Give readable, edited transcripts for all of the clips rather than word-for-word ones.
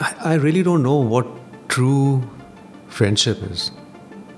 I really don't know what true friendship is.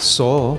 100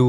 2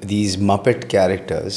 these Muppet characters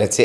let's say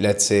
let's say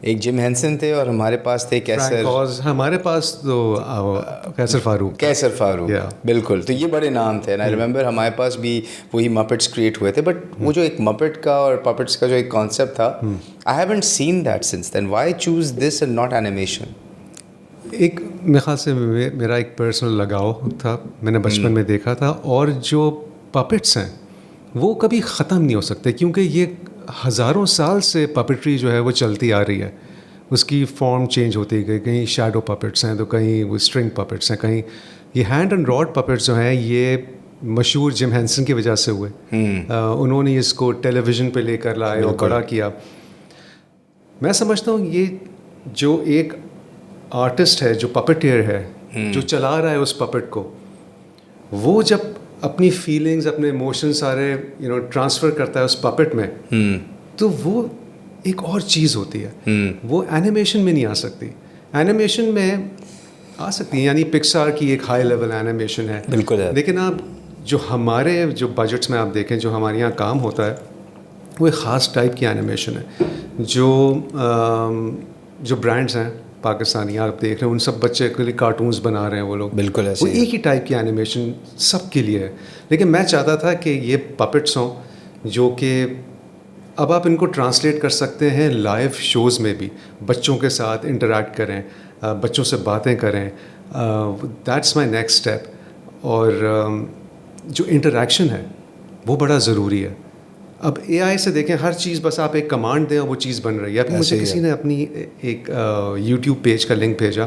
ایک جم Hansen تھے اور ہمارے پاس تھے Frank Os, ہمارے پاس تو قیصر فاروق. بالکل. تو یہ بڑے نام تھے. آئی ریمبر ہمارے پاس بھی وہی مپٹس کریٹ ہوئے تھے. بٹ وہ جو ایک مپٹ کا اور پپٹس کا جو ایک کانسیپٹ تھا, I haven't seen that since then. Why choose this and not animation? ایک میرے خیال سے میرا ایک پرسنل لگاؤ تھا, میں نے بچپن میں دیکھا تھا. اور جو پپٹس ہیں وہ کبھی ختم نہیں ہو سکتے, کیونکہ یہ ہزاروں سال سے پپٹری جو ہے وہ چلتی آ رہی ہے. اس کی فارم چینج ہوتی گئی, کہیں شیڈو پپٹس ہیں تو کہیں وہ اسٹرنگ پپٹس ہیں, کہیں یہ ہینڈ اینڈ راڈ پپٹس جو ہیں یہ مشہور جم ہینسن کی وجہ سے ہوئے. انہوں نے اس کو ٹیلی ویژن پہ لے کر لائے اور بڑا کیا. میں سمجھتا ہوں یہ جو ایک آرٹسٹ ہے, جو پپٹیئر ہے, جو چلا رہا ہے اس پپٹ کو, وہ جب اپنی فیلنگز, اپنے ایموشن سارے ٹرانسفر کرتا ہے اس پپٹ میں, تو وہ ایک اور چیز ہوتی ہے. وہ اینیمیشن میں نہیں آ سکتی. اینیمیشن میں آ سکتی ہے, یعنی پکسار کی ایک ہائی لیول اینیمیشن ہے, بالکل ہے. لیکن آپ جو ہمارے جو بجٹس میں آپ دیکھیں, جو ہمارے یہاں کام ہوتا ہے, وہ ایک خاص ٹائپ کی اینیمیشن ہے. جو برانڈس ہیں پاکستانی آپ دیکھ رہے ہیں, ان سب بچے کے لیے کارٹونز بنا رہے ہیں وہ لوگ, بالکل وہ ایک ہی ٹائپ کی اینیمیشن سب کے لیے ہے. لیکن میں چاہتا تھا کہ یہ پپٹس ہوں جو کہ اب آپ ان کو ٹرانسلیٹ کر سکتے ہیں لائیو شوز میں بھی, بچوں کے ساتھ انٹریکٹ کریں, بچوں سے باتیں کریں. That's my next step. اور جو انٹریکشن ہے وہ بڑا ضروری ہے. اب اے آئی سے دیکھیں, ہر چیز بس آپ ایک کمانڈ دیں اور وہ چیز بن رہی ہے. ابھی مجھے کسی نے اپنی ایک یوٹیوب پیج کا لنک بھیجا,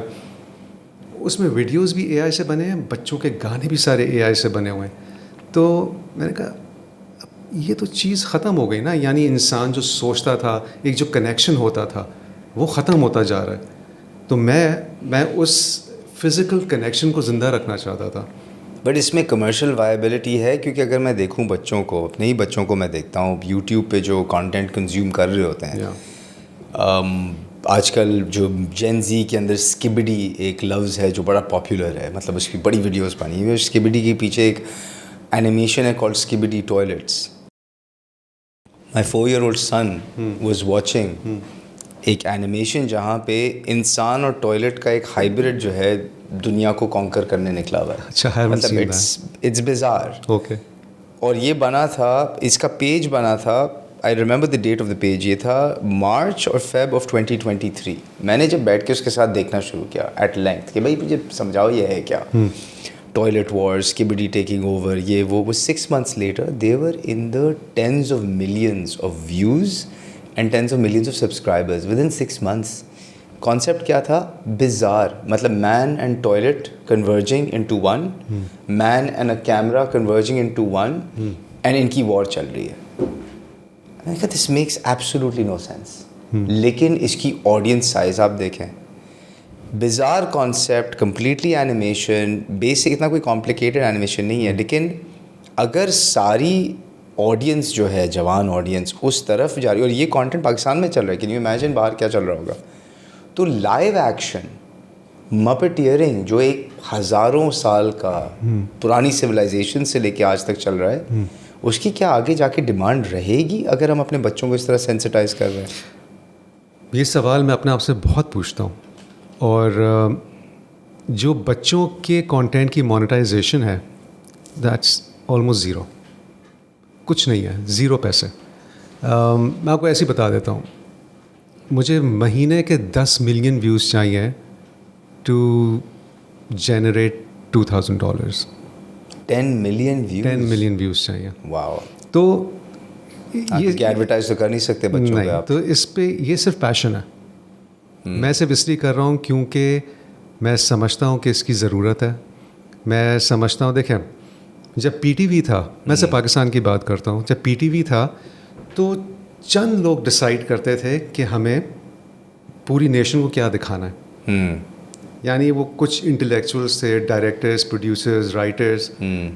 اس میں ویڈیوز بھی اے آئی سے بنے ہیں, بچوں کے گانے بھی سارے اے آئی سے بنے ہوئے ہیں. تو میں نے کہا یہ تو چیز ختم ہو گئی نا, یعنی انسان جو سوچتا تھا, ایک جو کنیکشن ہوتا تھا, وہ ختم ہوتا جا رہا ہے. تو میں اس فزیکل کنیکشن کو زندہ رکھنا چاہتا تھا. بٹ اس میں کمرشل وائبلٹی ہے, کیونکہ اگر میں دیکھوں بچوں کو, اپنے ہی بچوں کو میں دیکھتا ہوں یوٹیوب پہ جو کانٹینٹ کنزیوم کر رہے ہوتے ہیں. آج کل جو جین زی کے اندر اسکبڈی ایک لفظ ہے جو بڑا پاپولر ہے, مطلب اس کی بڑی ویڈیوز بنی ہوئی ہے. اسکبڈی کے پیچھے ایک اینیمیشن ہے called skibidi toilets. My 4-year-old son was watching ایک اینیمیشن جہاں پہ انسان اور ٹوائلٹ کا ایک ہائبرڈ جو ہے دنیا کو کانکر کرنے نکلا ہوا ہے. اچھا, مطلب اٹس bizarre. اوکے. اور یہ بنا تھا, اس کا پیج بنا تھا, I remember the date of the page, یہ تھا مارچ اور فیب آف 2023. میں نے جب بیٹھ کے اس کے ساتھ دیکھنا شروع کیا ایٹ لینتھ کہ بھائی مجھے سمجھاؤ یہ ہے کیا. Toilet wars, skibidi taking over, یہ وہ 6 months later they were in the tens of millions of views and tens of millions of subscribers with in 6 months. Concept کیا تھا؟ bizarre. مطلب man and toilet converging into one, man and a camera converging into one, and ان کی وار چل رہی ہے. میں نے کہا this makes absolutely no sense. لیکن اس کی آڈینس سائز آپ دیکھیں, bizarre concept, completely animation, basic, اتنا کوئی کمپلیکیٹڈ اینیمیشن نہیں ہے. لیکن اگر ساری آڈینس جو ہے, جوان آڈینس, اس طرف جا رہی ہے, اور یہ کانٹینٹ پاکستان میں چل رہا ہے, کین یو امیجن باہر کیا چل رہا ہوگا. تو لائیو ایکشن مپٹیئرنگ جو ایک ہزاروں سال کا پرانی سویلائزیشن سے لے کے آج تک چل رہا ہے, اس کی کیا آگے جا کے ڈیمانڈ رہے گی اگر ہم اپنے بچوں کو اس طرح سینسٹائز کر رہے ہیں؟ یہ سوال میں اپنے آپ سے بہت پوچھتا ہوں. اور جو بچوں کے کانٹینٹ کی مانیٹائزیشن ہے دیٹس آلموسٹ زیرو. کچھ نہیں ہے, 0 پیسے. میں آپ کو ایسے ہی بتا دیتا ہوں, مجھے مہینے کے 10 ملین ویوز چاہیے to generate $2,000. 10 million views, 10 million views چاہیے. واو. تو یہ ایڈورٹائز تو کر نہیں سکتے بچوں نہیں, تو اس پہ یہ صرف پیشن ہے. میں صرف اس لیے کر رہا ہوں کیونکہ میں سمجھتا ہوں کہ اس کی ضرورت ہے. میں سمجھتا ہوں, دیکھیں جب پی ٹی وی تھا, میں سے پاکستان کی بات کرتا ہوں, جب پی ٹی وی تھا تو چند لوگ ڈیسائیڈ کرتے تھے کہ ہمیں پوری نیشن کو کیا دکھانا ہے. یعنی وہ کچھ انٹلیکچوئلس تھے, ڈائریکٹرز, پروڈیوسرز, رائٹرز,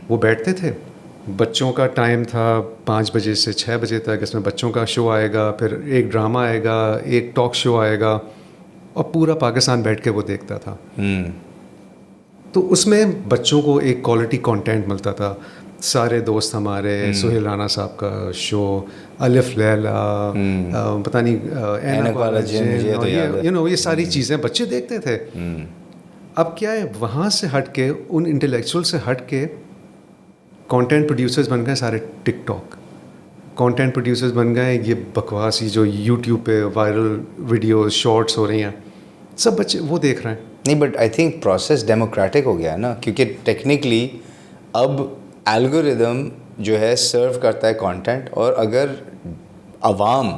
وہ بیٹھتے تھے. بچوں کا ٹائم تھا 5 بجے سے 6 بجے تک, اس میں بچوں کا شو آئے گا, پھر ایک ڈرامہ آئے گا, ایک ٹاک شو آئے گا, اور پورا پاکستان بیٹھ کے وہ دیکھتا تھا. تو اس میں بچوں کو ایک کوالٹی کانٹینٹ ملتا تھا. سارے دوست ہمارے, سہیل رانا صاحب کا شو, الف لیلا, پتہ نہیں اینک والا جن, یہ ساری چیزیں بچے دیکھتے تھے. اب کیا ہے, وہاں سے ہٹ کے, ان انٹلیکچوئل سے ہٹ کے کانٹینٹ پروڈیوسرز بن گئے سارے ٹک ٹاک کانٹینٹ پروڈیوسرز بن گئے. یہ بکواسی جو یوٹیوب پہ وائرل ویڈیوز شارٹس ہو رہی ہیں, سب بچے وہ دیکھ رہے ہیں. نہیں, but I think process democratic ہو گیا ہے نا, کیونکہ ٹیکنیکلی اب الگوریدم جو ہے سرو کرتا ہے کانٹینٹ, اور اگر عوام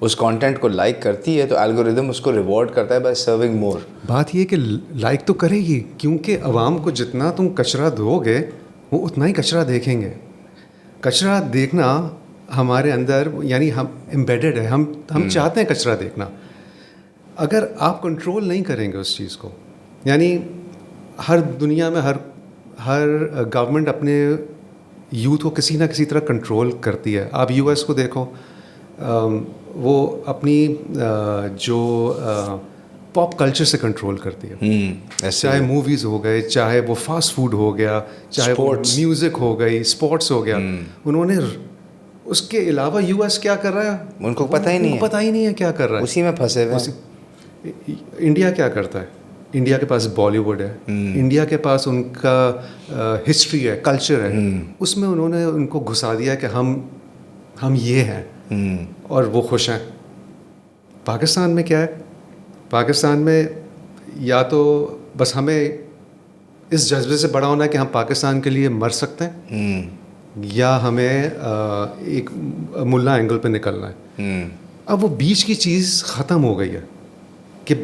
اس کانٹینٹ کو لائک کرتی ہے تو الگوریدم اس کو ریوارڈ کرتا ہے بائی سرونگ مور. بات یہ کہ لائک تو کرے گی, کیونکہ عوام کو جتنا تم کچرا دو گے وہ اتنا ہی کچرا دیکھیں گے. کچرا دیکھنا ہمارے اندر یعنی ہم امبیڈڈ ہے, ہم چاہتے ہیں کچرا دیکھنا. اگر آپ کنٹرول نہیں کریں گے اس چیز کو, یعنی ہر دنیا میں ہر گورنمنٹ اپنے یوتھ کو کسی نہ کسی طرح کنٹرول کرتی ہے. آپ یو ایس کو دیکھو, وہ اپنی جو پاپ کلچر سے کنٹرول کرتی ہے, چاہے موویز ہو گئے, چاہے وہ فاسٹ فوڈ ہو گیا, چاہے وہ میوزک ہو گئی, اسپورٹس ہو گیا. انہوں نے اس کے علاوہ یو ایس کیا کر رہا ہے ان کو پتہ ہی نہیں ہے کیا کر رہا ہے, اسی میں پھنسے ہوئے. انڈیا کیا کرتا ہے, انڈیا کے پاس بالی ووڈ ہے, انڈیا کے پاس ان کا ہسٹری ہے, کلچر ہے, اس میں انہوں نے ان کو گھسا دیا کہ ہم یہ ہیں اور وہ خوش ہیں. پاکستان میں کیا ہے, پاکستان میں یا تو بس ہمیں اس جذبے سے بڑا ہونا ہے کہ ہم پاکستان کے لیے مر سکتے ہیں, یا ہمیں ایک ملا اینگل پہ نکلنا ہے. اب وہ بیچ کی چیز ختم ہو گئی ہے کہ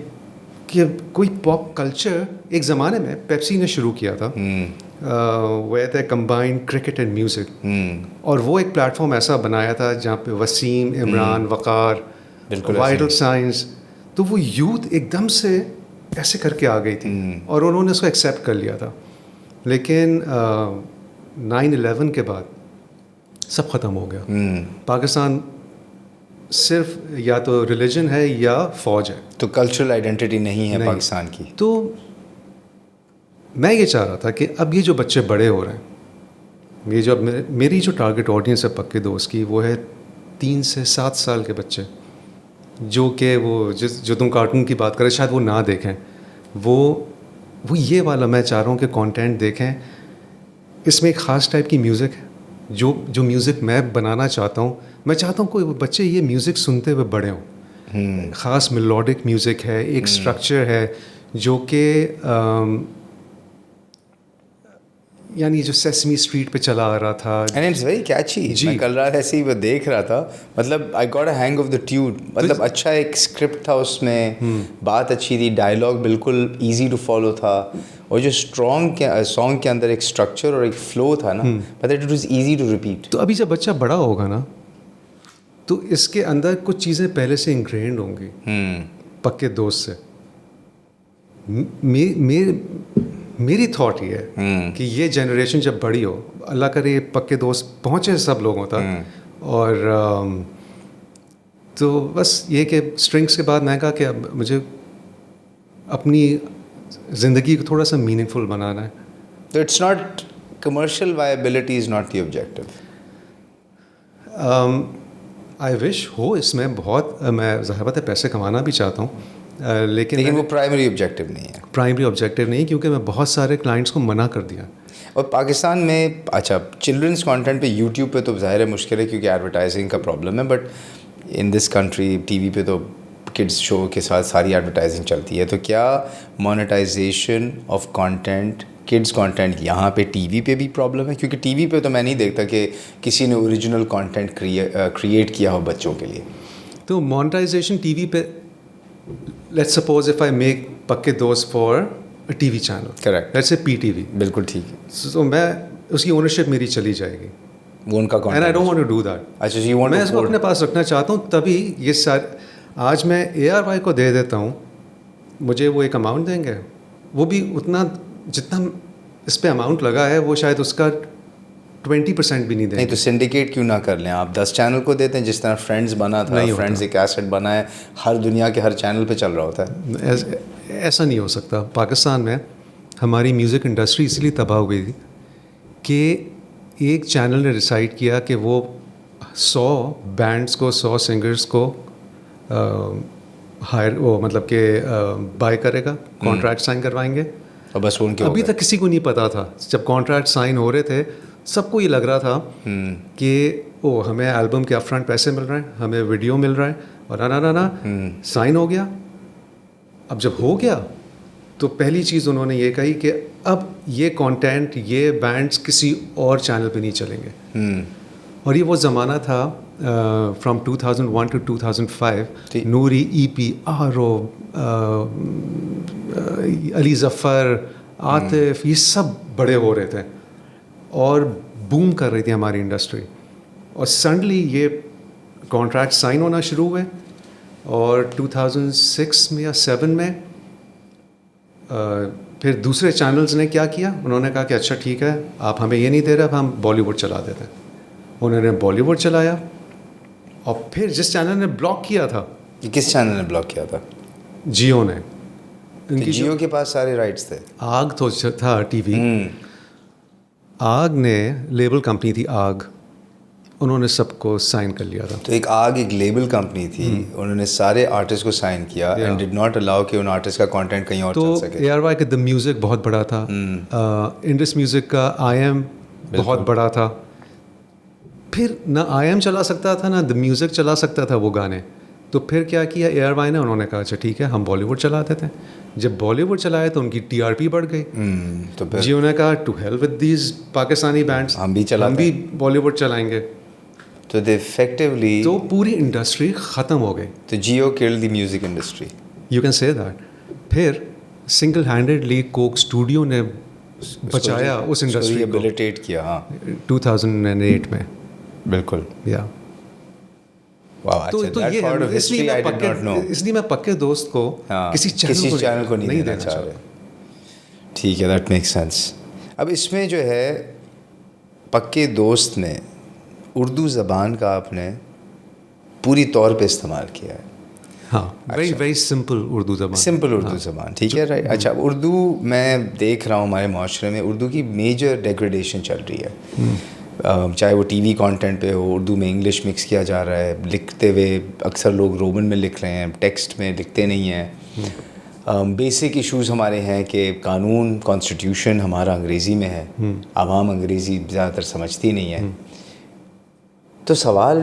کوئی پاپ کلچر. ایک زمانے میں پیپسی نے شروع کیا تھا, وہ تھا کمبائنڈ کرکٹ اینڈ میوزک, اور وہ ایک پلیٹ فارم ایسا بنایا تھا جہاں پہ وسیم, عمران, وقار, وائٹل سائنس, تو وہ یوتھ ایک دم سے ایسے کر کے آ گئی تھی اور انہوں نے اس کو ایکسیپٹ کر لیا تھا. لیکن 9/11 کے بعد سب ختم ہو گیا. پاکستان صرف یا تو ریلیجن ہے یا فوج ہے, تو کلچرل آئیڈینٹی نہیں ہے پاکستان کی. تو میں یہ چاہ رہا تھا کہ اب یہ جو بچے بڑے ہو رہے ہیں, یہ جو میری جو ٹارگٹ آڈینس ہے پکے دوست کی, وہ ہے 3 سے 7 سال کے بچے, جو کہ وہ جو تم کارٹون کی بات کرے شاید وہ نہ دیکھیں. وہ یہ والا میں چاہ رہا ہوں کہ کانٹینٹ دیکھیں. اس میں ایک خاص ٹائپ کی میوزک ہے, جو میوزک میں بنانا چاہتا ہوں. میں چاہتا ہوں کوئی بچے یہ میوزک سنتے ہوئے بڑے ہوں. خاص میلوڈک میوزک ہے, ایک اسٹرکچر ہے جو کہ یعنی جو سیسمی اسٹریٹ پہ چلا آ رہا تھا, اینڈ اٹس ویری کیچی. میں کل رات ایسے ہی وہ دیکھ رہا تھا, مطلب I got a hang of the tune. مطلب اچھا ایک اسکرپٹ تھا اس میں, بات اچھی تھی, ڈائلاگ بالکل ایزی ٹو فالو تھا, اور جو سانگ کے اندر ایک اسٹرکچر اور ایک فلو تھا نا, مطلب it was easy to repeat. تو ابھی جب بچہ بڑا ہوگا نا تو اس کے اندر کچھ چیزیں پہلے سے انگرینڈ ہوں گی پکے دوست سے. میری تھاٹ یہ ہے کہ یہ جنریشن جب بڑی ہو, اللہ کرے پکے دوست پہنچے سب لوگوں تک, اور تو بس یہ کہ اسٹرنگس کے بعد میں کہا کہ اب مجھے اپنی زندگی کو تھوڑا سا میننگ فل بنانا ہے. تو it's not commercial viability is not the objective. I wish ہو اس میں بہت, میں ظاہر بات ہے پیسے کمانا بھی چاہتا ہوں, لیکن وہ پرائمری آبجیکٹو نہیں ہے. پرائمری آبجیکٹو نہیں, کیونکہ میں بہت سارے کلائنٹس کو منع کر دیا. اور پاکستان میں اچھا چلڈرنس کانٹینٹ پہ یوٹیوب پہ تو ظاہر ہے مشکل ہے کیونکہ ایڈورٹائزنگ کا پرابلم ہے, but in this country T V پہ تو کڈس شو کے ساتھ ساری ایڈورٹائزنگ چلتی ہے. تو کیا monetization of content, kids content یہاں پہ ٹی وی پہ بھی پرابلم ہے؟ کیونکہ ٹی وی پہ تو میں نہیں دیکھتا کہ کسی نے اوریجنل کانٹینٹ کریٹ کیا ہو بچوں کے لیے. تو مونیٹائزیشن ٹی وی پہ, let's suppose if I make پکے دوست for T V channel, correct, let's say P T V, بالکل ٹھیک ہے, تو میں اس کی اونرشپ میری چلی جائے گی, وہ ان کا and I don't want to do that. اچھا یو وانٹ, میں اس کو اپنے پاس رکھنا چاہتا ہوں. تبھی یہ سارے آج میں اے آر وائی کو دے دیتا ہوں, مجھے وہ ایک اماؤنٹ دیں گے, وہ بھی اتنا جتنا اس پہ اماؤنٹ لگا ہے وہ شاید اس کا 20% بھی نہیں دیں. نہیں تو سنڈیکیٹ کیوں نہ کر لیں آپ, 10 چینل کو دیتے ہیں, جس طرح فرینڈز بنا تھا, فرینڈز ایک ایسٹ بنا ہے, ہر دنیا کے ہر چینل پہ چل رہا ہوتا ہے. ایسا نہیں ہو سکتا. پاکستان میں ہماری میوزک انڈسٹری اس لیے تباہ ہو گئی تھی کہ ایک چینل نے ڈیسائیڈ کیا کہ وہ 100 بینڈس کو 100 سنگرس کو ہائر وہ مطلب کہ بائی کرے گا, کانٹریکٹ سائن کروائیں گے. اور بس ان کے ابھی تک کسی کو نہیں پتا تھا. جب کانٹریکٹ سائن ہو رہے تھے سب کو یہ لگ رہا تھا کہ ہمیں البم کے اپ فرنٹ پیسے مل رہے ہیں, ہمیں ویڈیو مل رہا ہے, اور نا سائن ہو گیا. اب جب ہو گیا تو پہلی چیز انہوں نے یہ کہی کہ اب یہ کانٹینٹ, یہ بینڈس کسی اور چینل پہ نہیں چلیں گے. اور یہ وہ زمانہ تھا فرام 2001 ٹو 2005. نوری, ای پی, آرو, علی ظفر, عاطف, یہ سب بڑے ہو رہے تھے اور بوم کر رہی تھی ہماری انڈسٹری. اور سڈنلی یہ کانٹریکٹ سائن ہونا شروع ہوئے, اور 2006 میں یا 7 میں پھر دوسرے چینلز نے کیا کیا, انہوں نے کہا کہ اچھا ٹھیک ہے, آپ ہمیں یہ نہیں دے رہے, اب ہم بالی ووڈ چلا دیتے ہیں. انہوں نے بالی ووڈ چلایا, اور پھر جس چینل نے بلاک کیا تھا, کس چینل نے بلاک کیا تھا؟ جیو نے. جیو کے پاس سارے رائٹس تھے. آگ تو تھا ٹی وی, آگ نے لیبل کمپنی تھی آگ, انہوں نے سب کو سائن کر لیا تھا. تو ایک آگ ایک لیبل کمپنی تھی, انہوں نے سارے آرٹسٹ کو سائن کیا اینڈ ڈڈ ناٹ الاؤ کہ ان آرٹسٹ کا کانٹینٹ کہیں اور چل سکے. تو اے آر وائی کا دا میوزک بہت بڑا تھا, انڈس میوزک کا آئی ایم بہت بڑا تھا. پھر نہ آئی ایم چلا سکتا تھا نہ دا میوزک چلا سکتا تھا وہ گانے. تو پھر کیا کیا اے آر وائی نے, انہوں نے کہا اچھا ٹھیک ہے ہم بالی ووڈ چلاتے تھے. جب بالی ووڈ چلائے تو ان کی ٹی آر پی بڑھ گئی. تو جیو نے کہا to hell with these Pakistani bands, ہم بھی بالی ووڈ چلائیں گے. تو دے ایفیکٹولی تو پوری انڈسٹری ختم ہو گئی. تو Geo kill the music industry, you can say that. پھر سنگل ہینڈیڈلی کوک اسٹوڈیو نے بچایا اس انڈسٹری کو, ریبیلیٹیٹ کیا. ہاں 2008 میں. بالکل. یا تو یہ اس لیے میں پکے دوست کو کسی چینل کو نہیں دینا چاہ رہے. ٹھیک ہے, دیٹ میک سینس. اب اس میں جو ہے پکے دوست نے اردو زبان کا آپ نے پوری طور پہ استعمال کیا ہے. ہاں, ویری سمپل اردو زبان. سمپل اردو زبان, ٹھیک ہے, رائٹ. اچھا, اردو میں دیکھ رہا ہوں ہمارے معاشرے میں اردو کی میجر ڈیگریڈیشن چل رہی ہے. چاہے وہ ٹی وی کانٹینٹ پہ ہو, اردو میں انگلش مکس کیا جا رہا ہے, لکھتے ہوئے اکثر لوگ رومن میں لکھ رہے ہیں, ٹیکسٹ میں لکھتے نہیں ہیں. بیسک ایشوز ہمارے ہیں کہ قانون کانسٹیٹیوشن ہمارا انگریزی میں ہے, عوام انگریزی زیادہ تر سمجھتی نہیں ہے. تو سوال,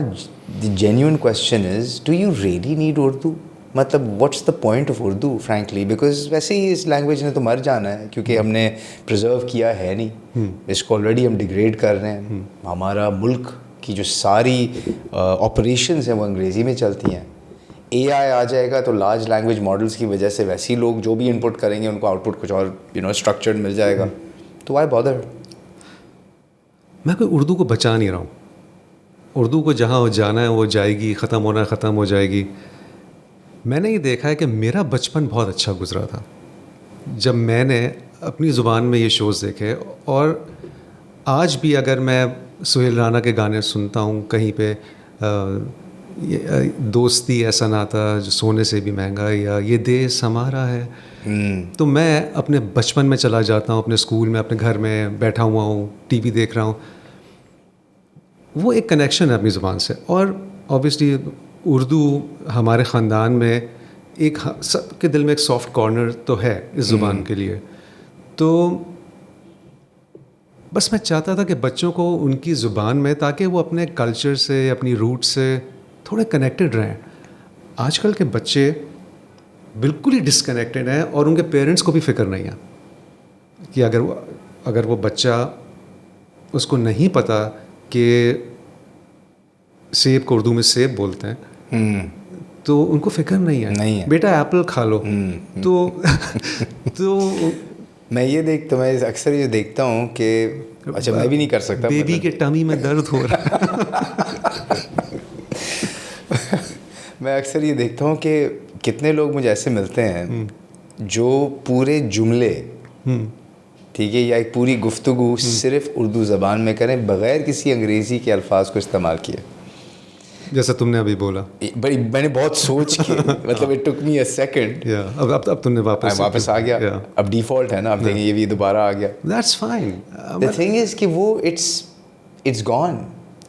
the genuine question is, do you really need Urdu? مطلب what's the point of Urdu frankly, because ویسے ہی اس لینگویج نے تو مر جانا ہے کیونکہ ہم نے پرزرو کیا ہے نہیں, اس کو آلریڈی ہم ڈیگریڈ کر رہے ہیں. ہمارا ملک کی جو ساری آپریشنز ہیں وہ انگریزی میں چلتی ہیں. اے آئی آ جائے گا تو لارج لینگویج ماڈلس کی وجہ سے ویسے ہی لوگ جو بھی ان پٹ کریں گے ان کو آؤٹ پٹ کچھ اور اسٹرکچرڈ مل جائے گا. تو وائی بادر؟ میں کوئی اردو کو بچا نہیں رہا ہوں. اردو کو جہاں جانا ہے وہ جائے گی, ختم ہونا ہے ختم ہو جائے گی. میں نے یہ دیکھا ہے کہ میرا بچپن بہت اچھا گزرا تھا جب میں نے اپنی زبان میں یہ شوز دیکھے. اور آج بھی اگر میں سہیل رانا کے گانے سنتا ہوں کہیں پہ, دوستی ایسا ناتا جو سونے سے بھی مہنگا, یا یہ دیس ہمارا ہے, تو میں اپنے بچپن میں چلا جاتا ہوں, اپنے اسکول میں, اپنے گھر میں بیٹھا ہوا ہوں, ٹی وی دیکھ رہا ہوں. وہ ایک کنیکشن ہے اپنی زبان سے. اور اوبیسلی اردو ہمارے خاندان میں ایک, سب کے دل میں ایک سافٹ کارنر تو ہے اس زبان کے لیے. تو بس میں چاہتا تھا کہ بچوں کو ان کی زبان میں, تاکہ وہ اپنے کلچر سے, اپنی روٹ سے تھوڑے کنیکٹڈ رہیں. آج کل کے بچے بالکل ہی ڈسکنیکٹڈ ہیں, اور ان کے پیرنٹس کو بھی فکر نہیں ہے کہ اگر وہ بچہ, اس کو نہیں پتہ کہ سیب کو اردو میں سیب بولتے ہیں, تو ان کو فکر نہیں ہے بیٹا ایپل کھا لو. تو میں اکثر یہ دیکھتا ہوں کہ اچھا میں بھی نہیں کر سکتا, بیبی کے ٹمی میں درد ہو رہا. میں اکثر یہ دیکھتا ہوں کہ کتنے لوگ مجھے ایسے ملتے ہیں جو پورے جملے, ٹھیک ہے, یا ایک پوری گفتگو صرف اردو زبان میں کریں بغیر کسی انگریزی کے الفاظ کو استعمال کیے, جیسا تم نے ابھی بولا. بڑی میں نے بہت سوچ کے, مطلب it took me a second. اب تم نے واپس آ گیا, اب ڈیفالٹ ہے نا, اب دیکھیں یہ بھی دوبارہ آ گیا. That's fine. The thing is کہ وہ اٹس it's gone.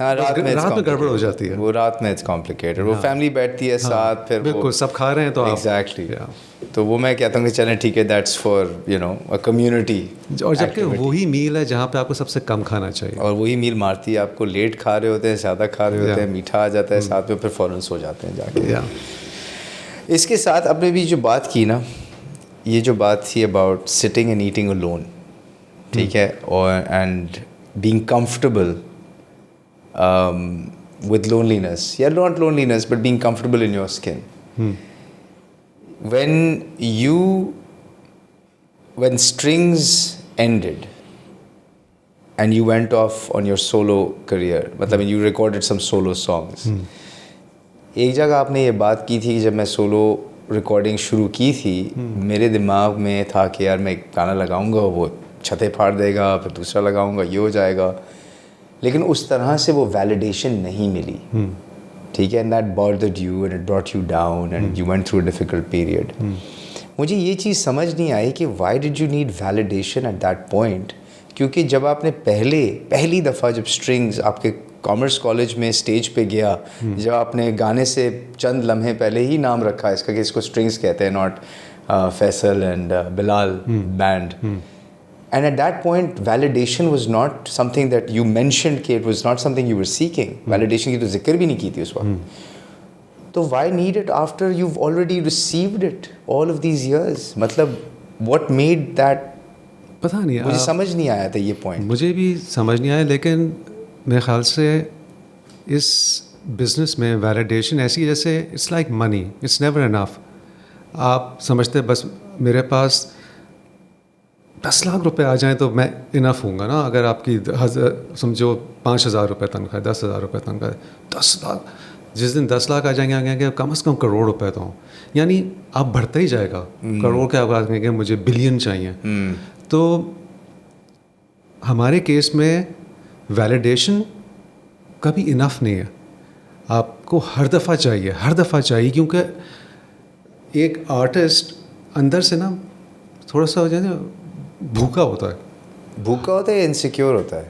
ہاں رات میں گڑبڑ ہو جاتی ہے. وہ رات میں اٹس کمپلیکیٹڈ. وہ فیملی بیٹھتی ہے ساتھ, پھر بالکل سب کھا رہے ہیں تو ایگزیکٹلی. تو وہ میں کہتا ہوں کہ چلیں ٹھیک ہے, that's for you know a community. اور جبکہ وہی میل ہے جہاں پہ آپ کو سب سے کم کھانا چاہیے, اور وہی میل مارتی ہے آپ کو. لیٹ کھا رہے ہوتے ہیں, زیادہ کھا رہے ہوتے ہیں, میٹھا آ جاتا ہے ساتھ میں, پھر فوراً سو جاتے ہیں جا کے. اس کے ساتھ آپ نے بھی جو بات کی نا, یہ جو بات تھی about sitting and eating alone, ٹھیک ہے, اور and being comfortable with loneliness, not loneliness but being comfortable in your skin. When strings ended and you went off on your solo career, matlab you recorded some solo songs, ایک جگہ آپ نے یہ بات کی تھی کہ جب میں سولو ریکارڈنگ شروع کی تھی, میرے دماغ میں تھا کہ یار میں ایک گانا لگاؤں گا, وہ چھتیں پھاڑ دے گا, پھر دوسرا لگاؤں گا, یہ ہو جائے گا. لیکن اس طرح سے وہ ویلیڈیشن نہیں ملی, ٹھیک ہے, and that bothered you and it brought you down and you went through a difficult period. مجھے یہ چیز سمجھ نہیں آئی کہ why did you need validation at that point, کیونکہ جب آپ نے پہلی دفعہ جب اسٹرنگز آپ کے کامرس کالج میں اسٹیج پہ گیا, جب آپ نے گانے سے چند لمحے پہلے ہی نام رکھا اس کا کہ اس کو اسٹرنگز کہتے ہیں, not Faisal and Bilal band, and at that point validation was not something that you mentioned, کہ it was not something you were seeking. validation کی تو ذکر بھی نہیں کی تھی اس وقت. تو why need it after you've already received it all of these years? مطلب what made that, پتہ نہیں, مجھے سمجھ نہیں آیا تھا یہ پوائنٹ. مجھے بھی سمجھ نہیں آیا, لیکن میرے خیال سے اس بزنس میں ویلیڈیشن ایسی جیسے it's like money, it's never enough. آپ سمجھتے بس میرے پاس 10 لاکھ روپے آ جائیں تو میں انف ہوں گا نا. اگر آپ کی سمجھو 5,000 روپے تنخواہ, 10,000 روپے تنخواہ, 10 لاکھ, جس دن 10 لاکھ آ جائیں گے آگے کہ کم از کم کروڑ روپے تو ہوں, یعنی آپ بڑھتا ہی جائے گا. کروڑ کے آواز میں کہ مجھے بلین چاہیے. تو ہمارے کیس میں ویلیڈیشن کبھی انف نہیں ہے, آپ کو ہر دفعہ چاہیے, کیونکہ ایک آرٹسٹ اندر سے نا تھوڑا سا ہو جائے نا بھوکا ہوتا ہے, انسیکیور ہوتا ہے.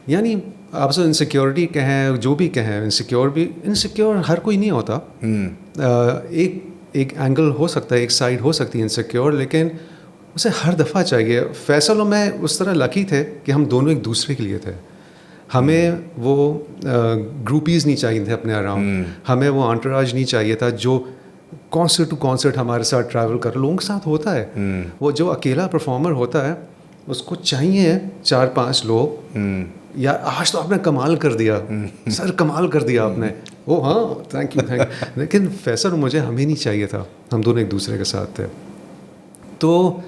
یعنی آپ سے انسیکیورٹی کہیں, جو بھی کہیں, انسیکیور ہر کوئی نہیں ہوتا. ایک اینگل ہو سکتا ہے, ایک سائڈ ہو سکتی ہے انسیکیور, لیکن اسے ہر دفعہ چاہیے. فیصل اور میں اس طرح لکی تھے کہ ہم دونوں ایک دوسرے کے لیے تھے. ہمیں وہ گروپیز نہیں چاہیے تھے اپنے اراؤنڈ, ہمیں وہ انٹوراج نہیں چاہیے تھا جو کانسرٹ ٹو کانسرٹ ہمارے ساتھ ٹریول کر. لوگوں کے ساتھ ہوتا ہے وہ, جو اکیلا پرفارمر ہوتا ہے اس کو چاہیے 4-5 لوگ, یا آج تو آپ نے کمال کر دیا سر, کمال کر دیا آپ نے, او ہاں تھینک یو. لیکن فیصل مجھے ہمیں نہیں چاہیے تھا, ہم دونوں ایک دوسرے کے ساتھ تھے. تو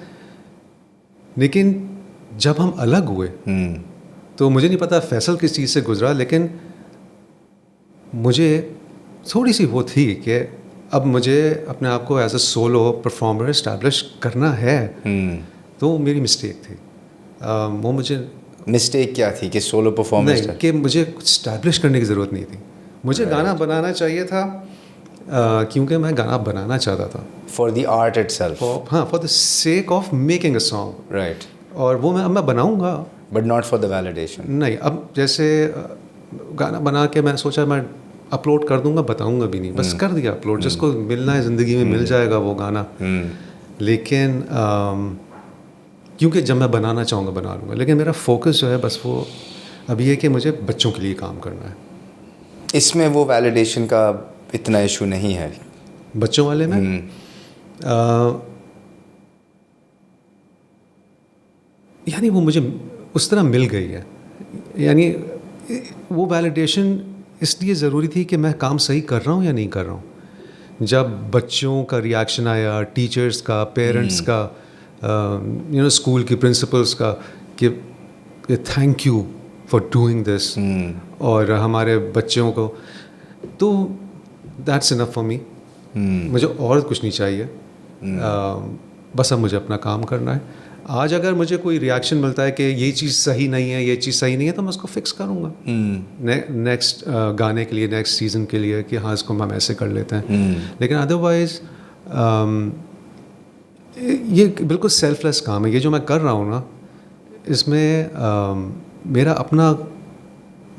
لیکن جب ہم الگ ہوئے تو مجھے نہیں پتا فیصل کس چیز سے گزرا, لیکن مجھے تھوڑی سی وہ تھی کہ اب مجھے اپنے آپ کو as a solo performer establish کرنا ہے. تو میری مسٹیک تھی. وہ مجھے مسٹیک کیا تھی کہ سولو پرفارمر نہیں, کہ مجھے کچھ اسٹیبلش کرنے کی ضرورت نہیں تھی. مجھے گانا بنانا چاہیے تھا کیونکہ میں گانا بنانا چاہتا تھا. For the art itself. ہاں, for the sake of making a song. Right. اور وہ میں بناؤں گا, but not for the validation. نہیں, اب جیسے گانا بنا کے میں نے سوچا میں اپلوڈ کر دوں گا, بتاؤں گا بھی نہیں, بس کر دیا اپلوڈ. جس کو ملنا ہے زندگی میں مل جائے گا وہ گانا. لیکن کیونکہ جب میں بنانا چاہوں گا بنا لوں گا, لیکن میرا فوکس جو ہے بس وہ اب یہ کہ مجھے بچوں کے لیے کام کرنا ہے. اس میں وہ ویلیڈیشن کا اتنا ایشو نہیں ہے بچوں والے میں. یعنی وہ مجھے اس طرح مل گئی ہے, یعنی وہ ویلیڈیشن اس لیے ضروری تھی کہ میں کام صحیح کر رہا ہوں یا نہیں کر رہا ہوں. جب بچوں کا ریئیکشن آیا, ٹیچرز کا, پیرنٹس کا, اسکول کی پرنسپلس کا, کہ thank you for doing this, اور ہمارے بچوں کو, تو دیٹس انف فار می. مجھے اور کچھ نہیں چاہیے, بس اب مجھے اپنا کام کرنا ہے. آج اگر مجھے کوئی ریئیکشن ملتا ہے کہ یہ چیز صحیح نہیں ہے, یہ چیز صحیح نہیں ہے, تو میں اس کو فکس کروں گا نیکسٹ گانے کے لیے, نیکسٹ سیزن کے لیے, کہ ہاں اس کو ہم ایسے کر لیتے ہیں. لیکن ادروائز یہ بالکل سیلف لیس کام ہے. یہ جو میں کر رہا ہوں نا, اس میں میرا اپنا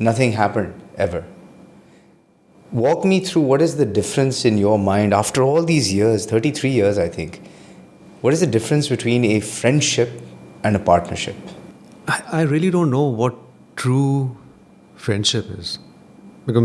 nothing happened ever. Walk me through what is the difference in your mind after all these years, 33 years I think. What is the difference between a friendship and a partnership? I really don't know what true friendship is. because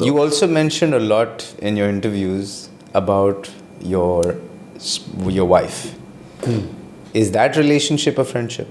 You also mentioned a lot in your interviews about your wife. Is that relationship a friendship?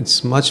it's much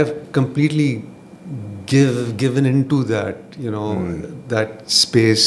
have completely given into that, that space.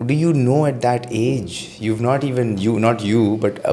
do you know at that age? Not you, but a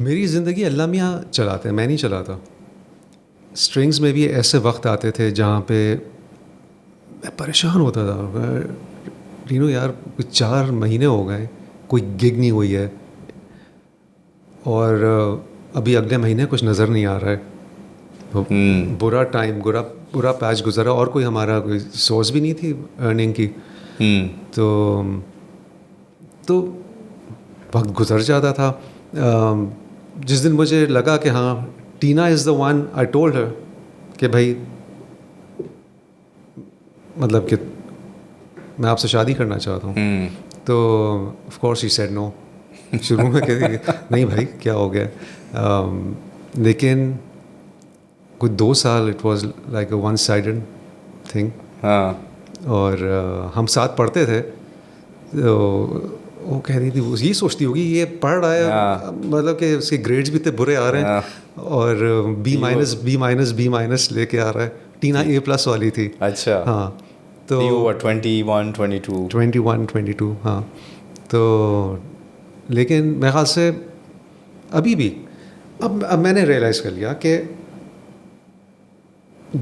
میری زندگی اللہ میاں چلاتے ہیں, میں نہیں چلاتا. Strings میں بھی ایسے وقت آتے تھے جہاں پہ میں پریشان ہوتا تھا, یار 4 مہینے ہو گئے کوئی گگ نہیں ہوئی ہے, اور ابھی اگلے مہینے کچھ نظر نہیں آ رہا ہے. برا ٹائم, برا پیچ گزرا, اور کوئی ہمارا کوئی سورس بھی نہیں تھی ارننگ کی. تو وقت گزر جاتا تھا. جس دن مجھے لگا کہ ہاں Tina is the one, I told her کہ بھائی مطلب کہ میں آپ سے شادی کرنا چاہتا ہوں, تو of course he said no. شروع میں کہتی نہیں بھائی کیا ہو گیا, لیکن کچھ 2 سال it was like a one sided thing. اور ہم ساتھ پڑھتے تھے, تو وہ کہہ رہی تھی, وہ یہی سوچتی ہوگی یہ پڑھ رہا ہے, مطلب کہ اس کے گریڈس بھی اتنے برے آ رہے ہیں, اور بی مائنس لے کے آ رہا ہے. ٹینا A+ والی تھی. اچھا. ہاں, تو 21-22. ہاں, تو لیکن میرے خیال سے ابھی بھی اب میں نے ریئلائز کر لیا کہ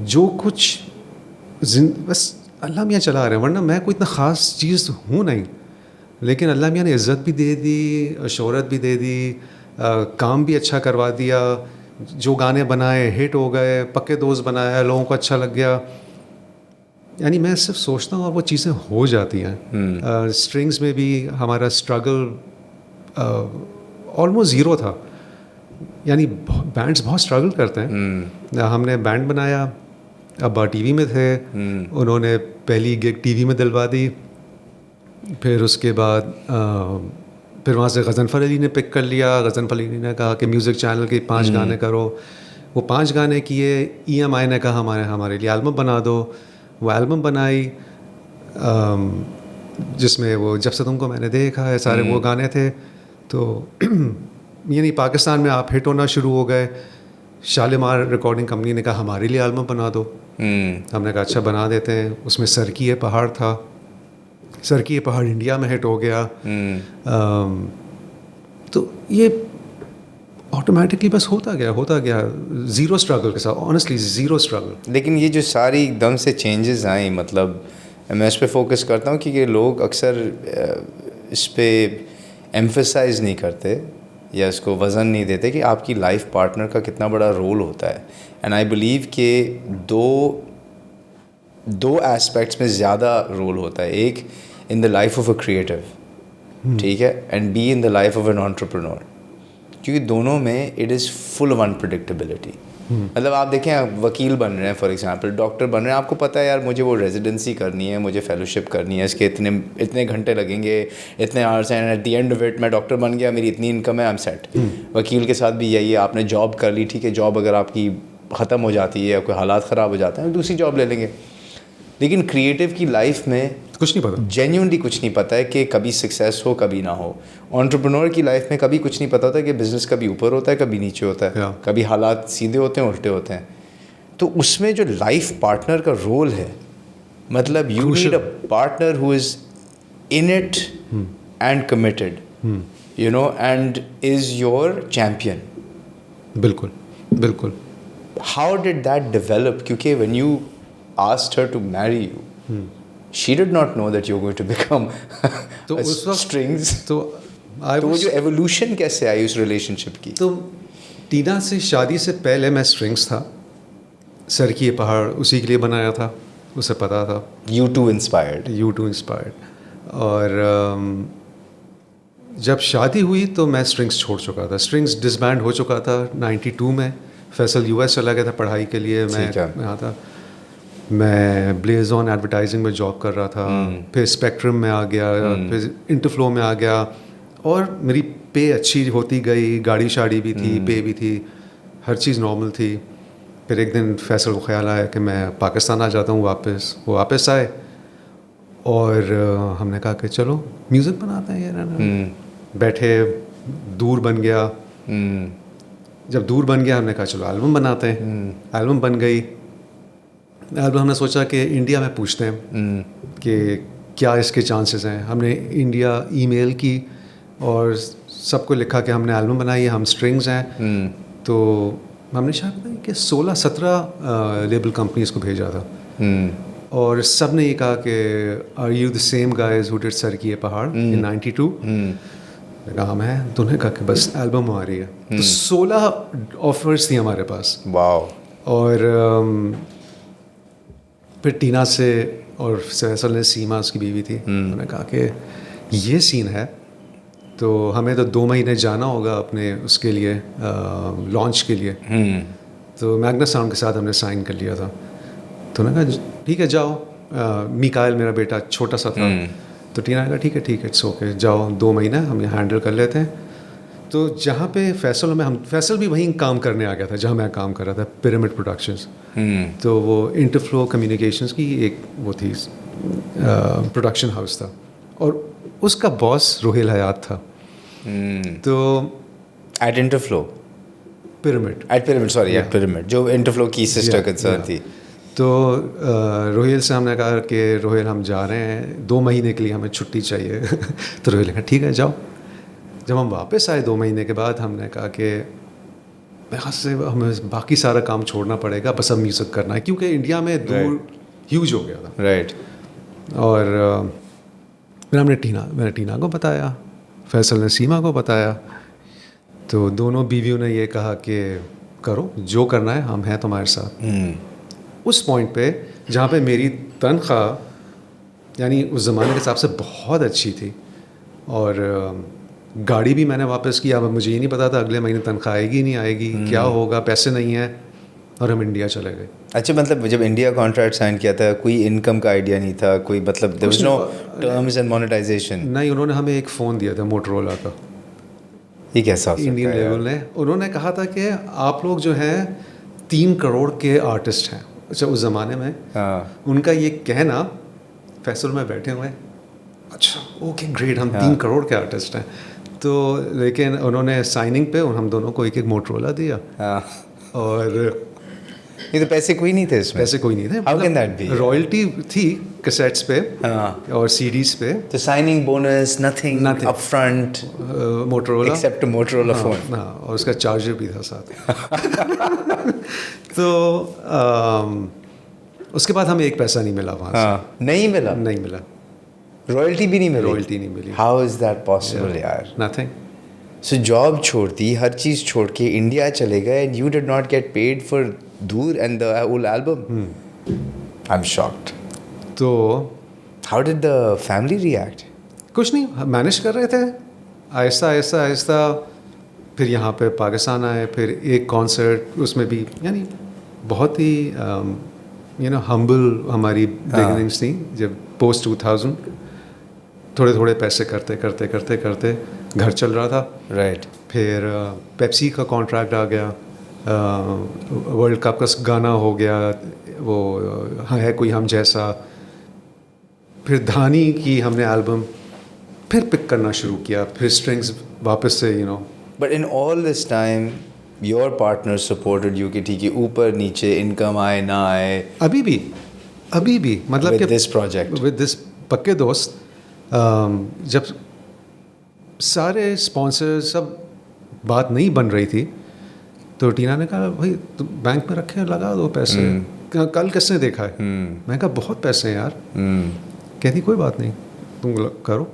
جو کچھ بس اللہ میاں چلا رہے ہیں, ورنہ میں کوئی اتنا خاص چیز ہوں نہیں, لیکن اللہ میاں نے عزت بھی دے دی, شہرت بھی دے دی, کام بھی اچھا کروا دیا. جو گانے بنائے ہٹ ہو گئے, پکے دوست بنایا, لوگوں کو اچھا لگ گیا. یعنی میں صرف سوچتا ہوں اور وہ چیزیں ہو جاتی ہیں. اسٹرنگس میں بھی ہمارا اسٹرگل آلموسٹ زیرو تھا, یعنی بینڈس بہت اسٹرگل کرتے ہیں. ہم نے بینڈ بنایا, ابا ٹی وی میں تھے, انہوں نے پہلی گگ ٹی وی میں دلوا دی. پھر اس کے بعد پھر وہاں سے غضنفر علی نے پک کر لیا. غضنفر علی نے کہا کہ میوزک چینل کے 5 گانے کرو. وہ 5 گانے کیے. EMI نے کہا ہمارے لیے البم بنا دو. وہ البم بنائی, جس میں وہ جب سے تم کو میں نے دیکھا ہے سارے وہ گانے تھے. تو یعنی پاکستان میں آپ ہٹ ہونا شروع ہو گئے. شالیمار ریکارڈنگ کمپنی نے کہا ہمارے لیے البم بنا دو. ہم نے کہا اچھا بنا دیتے ہیں. اس میں سرکی پہاڑ تھا. سرکی پہاڑ انڈیا میں ہٹ ہو گیا. تو یہ آٹومیٹکلی بس ہوتا گیا زیرو اسٹرگل کے ساتھ, آنیسٹلی زیرو اسٹرگل. لیکن یہ جو ساری ایک دم سے چینجز آئیں, مطلب میں اس پہ فوکس کرتا ہوں کہ لوگ اکثر اس پہ ایمفسائز نہیں کرتے یا اس کو وزن نہیں دیتے کہ آپ کی لائف پارٹنر کا کتنا بڑا رول ہوتا ہے. اینڈ آئی بلیو کہ دو ایسپیکٹس میں زیادہ رول ہوتا ہے. ایک in the life of a creative, ٹھیک ہے, and be in the life of an entrepreneur, کیونکہ دونوں میں it is full of unpredictability. مطلب آپ دیکھیں وکیل بن رہے ہیں فار ایگزامپل, ڈاکٹر بن رہے ہیں, آپ کو پتہ ہے یار مجھے وہ ریزیڈنسی کرنی ہے, مجھے فیلوشپ کرنی ہے, اس کے اتنے گھنٹے لگیں گے, اتنے آورس ہیں, at the end of it میں ڈاکٹر بن گیا, میری اتنی انکم ہے, آئی ایم سیٹ. وکیل کے ساتھ بھی یہی ہے, آپ نے جاب کر لی, ٹھیک ہے, جاب اگر آپ کی ختم ہو جاتی ہے یا کوئی حالات خراب ہو جاتے ہیں دوسری جاب لے لیں گے. لیکن کریٹو کی لائف میں کچھ نہیں پتا, جینیونلی کچھ نہیں پتہ ہے کہ کبھی سکسیس ہو کبھی نہ ہو. انٹرپرنور کی لائف میں کبھی کچھ نہیں پتہ ہوتا کہ بزنس کبھی اوپر ہوتا ہے کبھی نیچے ہوتا ہے, کبھی حالات سیدھے ہوتے ہیں الٹے ہوتے ہیں. تو اس میں جو لائف پارٹنر کا رول ہے, مطلب you need a partner who is in it and committed, you know, and is your champion. بالکل بالکل. ہاؤ ڈڈ دیٹ ڈیولپ, کیونکہ when you asked her to marry you, she did not know that you're going to become strings. تو وہ جو evolution کیسے آئی اس relationship کی؟ تو Tina سے شادی سے پہلے میں اسٹرنگس تھا, سر کی یہ پہاڑ اسی کے لیے بنایا تھا, اسے پتا تھا. U2 inspired. اور جب شادی ہوئی تو میں اسٹرنگس چھوڑ چکا تھا. اسٹرنگس ڈسبینڈ ہو چکا تھا 92 میں. فیصل US چلا گیا تھا پڑھائی کے لیے, میں یہاں تھا. میں بلیز آن ایڈورٹائزنگ میں جاب کر رہا تھا, پھر اسپیکٹرم میں آ گیا, پھر انٹرفلو میں آ گیا, اور میری پے اچھی ہوتی گئی, گاڑی شاڑی بھی تھی, پے بھی تھی, ہر چیز نارمل تھی. پھر ایک دن فیصل کو خیال آیا کہ میں پاکستان آ جاتا ہوں واپس. وہ واپس آئے اور ہم نے کہا کہ چلو میوزک بناتے ہیں یار. بیٹھے, دور بن گیا. جب دور بن گیا ہم نے کہا چلو البم بناتے ہیں. البم بن گئی. البم ہم نے سوچا کہ انڈیا میں پوچھتے ہیں کہ کیا اس کے چانسز ہیں. ہم نے انڈیا ای میل کی, اور سب کو لکھا کہ ہم نے البم بنائی ہے, ہم اسٹرنگز ہیں. تو ہم نے شاید کہ 16-17 لیبل کمپنیز کو بھیجا تھا, اور سب نے یہ کہا کہ are you the same guys who did سر کی پہاڑ ان 92. کام ہے تو انہوں نے کہا کہ بس البم آ رہی ہے. تو 16 آفرز تھیں ہمارے پاس. واو. اور پھر ٹینا سے اور فیصل نے, سیما اس کی بیوی تھی, انہوں نے کہا کہ یہ سین ہے تو ہمیں تو 2 مہینے جانا ہوگا اپنے اس کے لیے لانچ کے لیے. تو میگنس ساؤنڈ کے ساتھ ہم نے سائن کر لیا تھا. تو انہوں نے کہا ٹھیک ہے جاؤ. میکائل میرا بیٹا چھوٹا سا تھا, تو ٹینا نے کہا ٹھیک ہے اٹس اوکے, جاؤ 2 مہینے ہم یہ ہینڈل کر لیتے ہیں. تو جہاں پہ فیصل بھی وہیں کام کرنے آ گیا تھا جہاں میں کام کر رہا تھا, پیرامڈ پروڈکشنز. تو وہ انٹرفلو کمیونیکیشنز کی ایک وہ تھی پروڈکشن ہاؤس تھا, اور اس کا باس روہیل حیات تھا. تو ایٹ انٹرفلو پیرامڈ جو انٹرفلو کی سسٹر کنسرن تھی. تو روہیل سے ہم نے کہا کہ روہیل ہم جا رہے ہیں 2 مہینے کے لیے, ہمیں چھٹی چاہیے. تو روہیل نے کہا ٹھیک ہے جاؤ. جب ہم واپس آئے 2 مہینے کے بعد, ہم نے کہا کہ خاص سے ہمیں باقی سارا کام چھوڑنا پڑے گا, بس اب میوزک کرنا ہے, کیونکہ انڈیا میں دور ہیوج ہو گیا تھا. رائٹ. اور پھر میں نے ٹینا کو بتایا, فیصل نے سیما کو بتایا. تو دونوں بیویوں نے یہ کہا کہ کرو جو کرنا ہے, ہم ہیں تمہارے ساتھ. اس پوائنٹ پہ جہاں پہ میری تنخواہ یعنی اس زمانے کے حساب سے بہت اچھی تھی, اور گاڑی بھی میں نے واپس کیا. اب مجھے یہ نہیں پتا تھا اگلے مہینے تنخواہ آئے گی نہیں آئے گی, کیا ہوگا, پیسے نہیں ہیں, اور ہم انڈیا چلے گئے. اچھا, مطلب جب انڈیا کانٹریکٹ سائن کیا تھا کوئی انکم کا آئیڈیا نہیں تھا, کوئی مطلب there was no terms and monetization. نہیں, انہوں نے ہمیں ایک فون دیا تھا موٹرولا کا. یہ کیسا انڈین لیول نے, انہوں نے کہا تھا کہ آپ لوگ جو ہیں 3 کروڑ کے آرٹسٹ ہیں. اچھا اس زمانے میں ان کا یہ کہنا, فیصل میں بیٹھے ہوئے, اچھا اوکے گریٹ, ہم 3 کروڑ کے آرٹسٹ ہیں. تو لیکن انہوں نے سائننگ پہ ہم دونوں کو ایک موٹرولا دیا, اور یہ تو پیسے کوئی نہیں تھے اس میں. پیسے کوئی نہیں تھے. How can that be? Royalty تھی کیسیٹس پہ اور CDs پہ. تو signing bonus nothing up front Motorola except a Motorola phone. ہاں, اور اس کا چارجر بھی تھا ساتھ. تو اس کے بعد ہمیں ایک پیسہ نہیں ملا وہاں سے. نہیں ملا رائلٹی بھی نہیں ملی. How is that possible یار؟ Nothing. سو جاب چھوڑ دی, ہر چیز چھوڑ کے انڈیا چلے گئے, and you did not get paid for دور and the whole album. I am shocked. تو how did the family react? کچھ نہیں, مینیج کر رہے تھے آہستہ. پھر یہاں پہ پاکستان آئے, پھر ایک کانسرٹ, اس میں بھی یعنی بہت ہی ہمبل ہماری بگننگس تھیں. جب پوسٹ 2000 تھوڑے پیسے کرتے گھر چل رہا تھا. رائٹ. پھر پیپسی کا کانٹریکٹ آ گیا, ورلڈ کپ کا گانا ہو گیا, وہ ہے کوئی ہم جیسا. پھر دھانی کی ہم نے البم پھر پک کرنا شروع کیا, پھر اسٹرنگز واپس سے but in all this time your partner supported you کہ ٹھیک ہے اوپر نیچے انکم آئے نہ آئے. ابھی بھی مطلب کہ دس پروجیکٹ ود دس پکے دوست, جب سارے اسپانسر سب بات نہیں بن رہی تھی, تو ٹینا نے کہا بھائی تم بینک میں رکھے, لگا دو پیسے. کل کس نے دیکھا ہے؟ میں کہا بہت پیسے ہیں یار. کہتی کوئی بات نہیں تم کرو.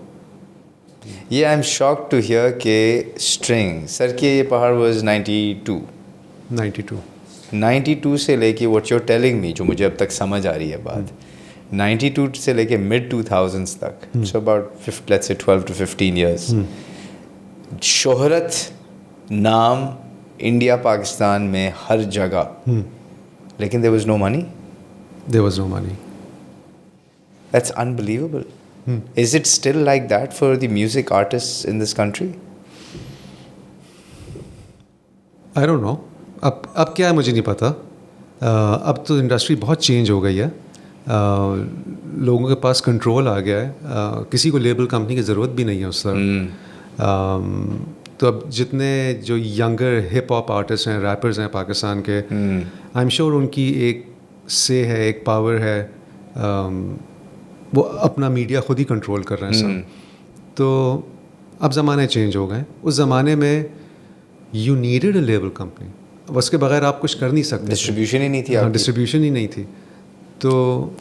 یہ I am shock to hear کہ اسٹرنگ سر کی یہ پہاڑ واز 92 سے لے کے what you are telling me, جو مجھے اب تک سمجھ آ رہی ہے بات, 92 سے لے کے mid 2000s تک, so about let's say 12 to 15 years. شہرت نام انڈیا پاکستان میں ہر جگہ, لیکن there was no money. That's unbelievable. Is it still like that for the music artists in this country? I don't know. اب کیا ہے مجھے نہیں پتا. اب تو انڈسٹری بہت چینج ہو گئی ہے, لوگوں کے پاس کنٹرول آ گیا ہے, کسی کو لیبل کمپنی کی ضرورت بھی نہیں ہے اس طرح. تو اب جتنے جو ینگر ہپ ہاپ آرٹسٹ ہیں, ریپرز ہیں پاکستان کے, آئی ایم شیور ان کی ایک سے ہے, ایک پاور ہے, وہ اپنا میڈیا خود ہی کنٹرول کر رہے ہیں سب. تو اب زمانے چینج ہو گئے. اس زمانے میں you needed a label company, اس کے بغیر آپ کچھ کر نہیں سکتے. ڈسٹریبیوشن ہی نہیں تھی. ہاں, ڈسٹریبیوشن ہی نہیں تھی. تو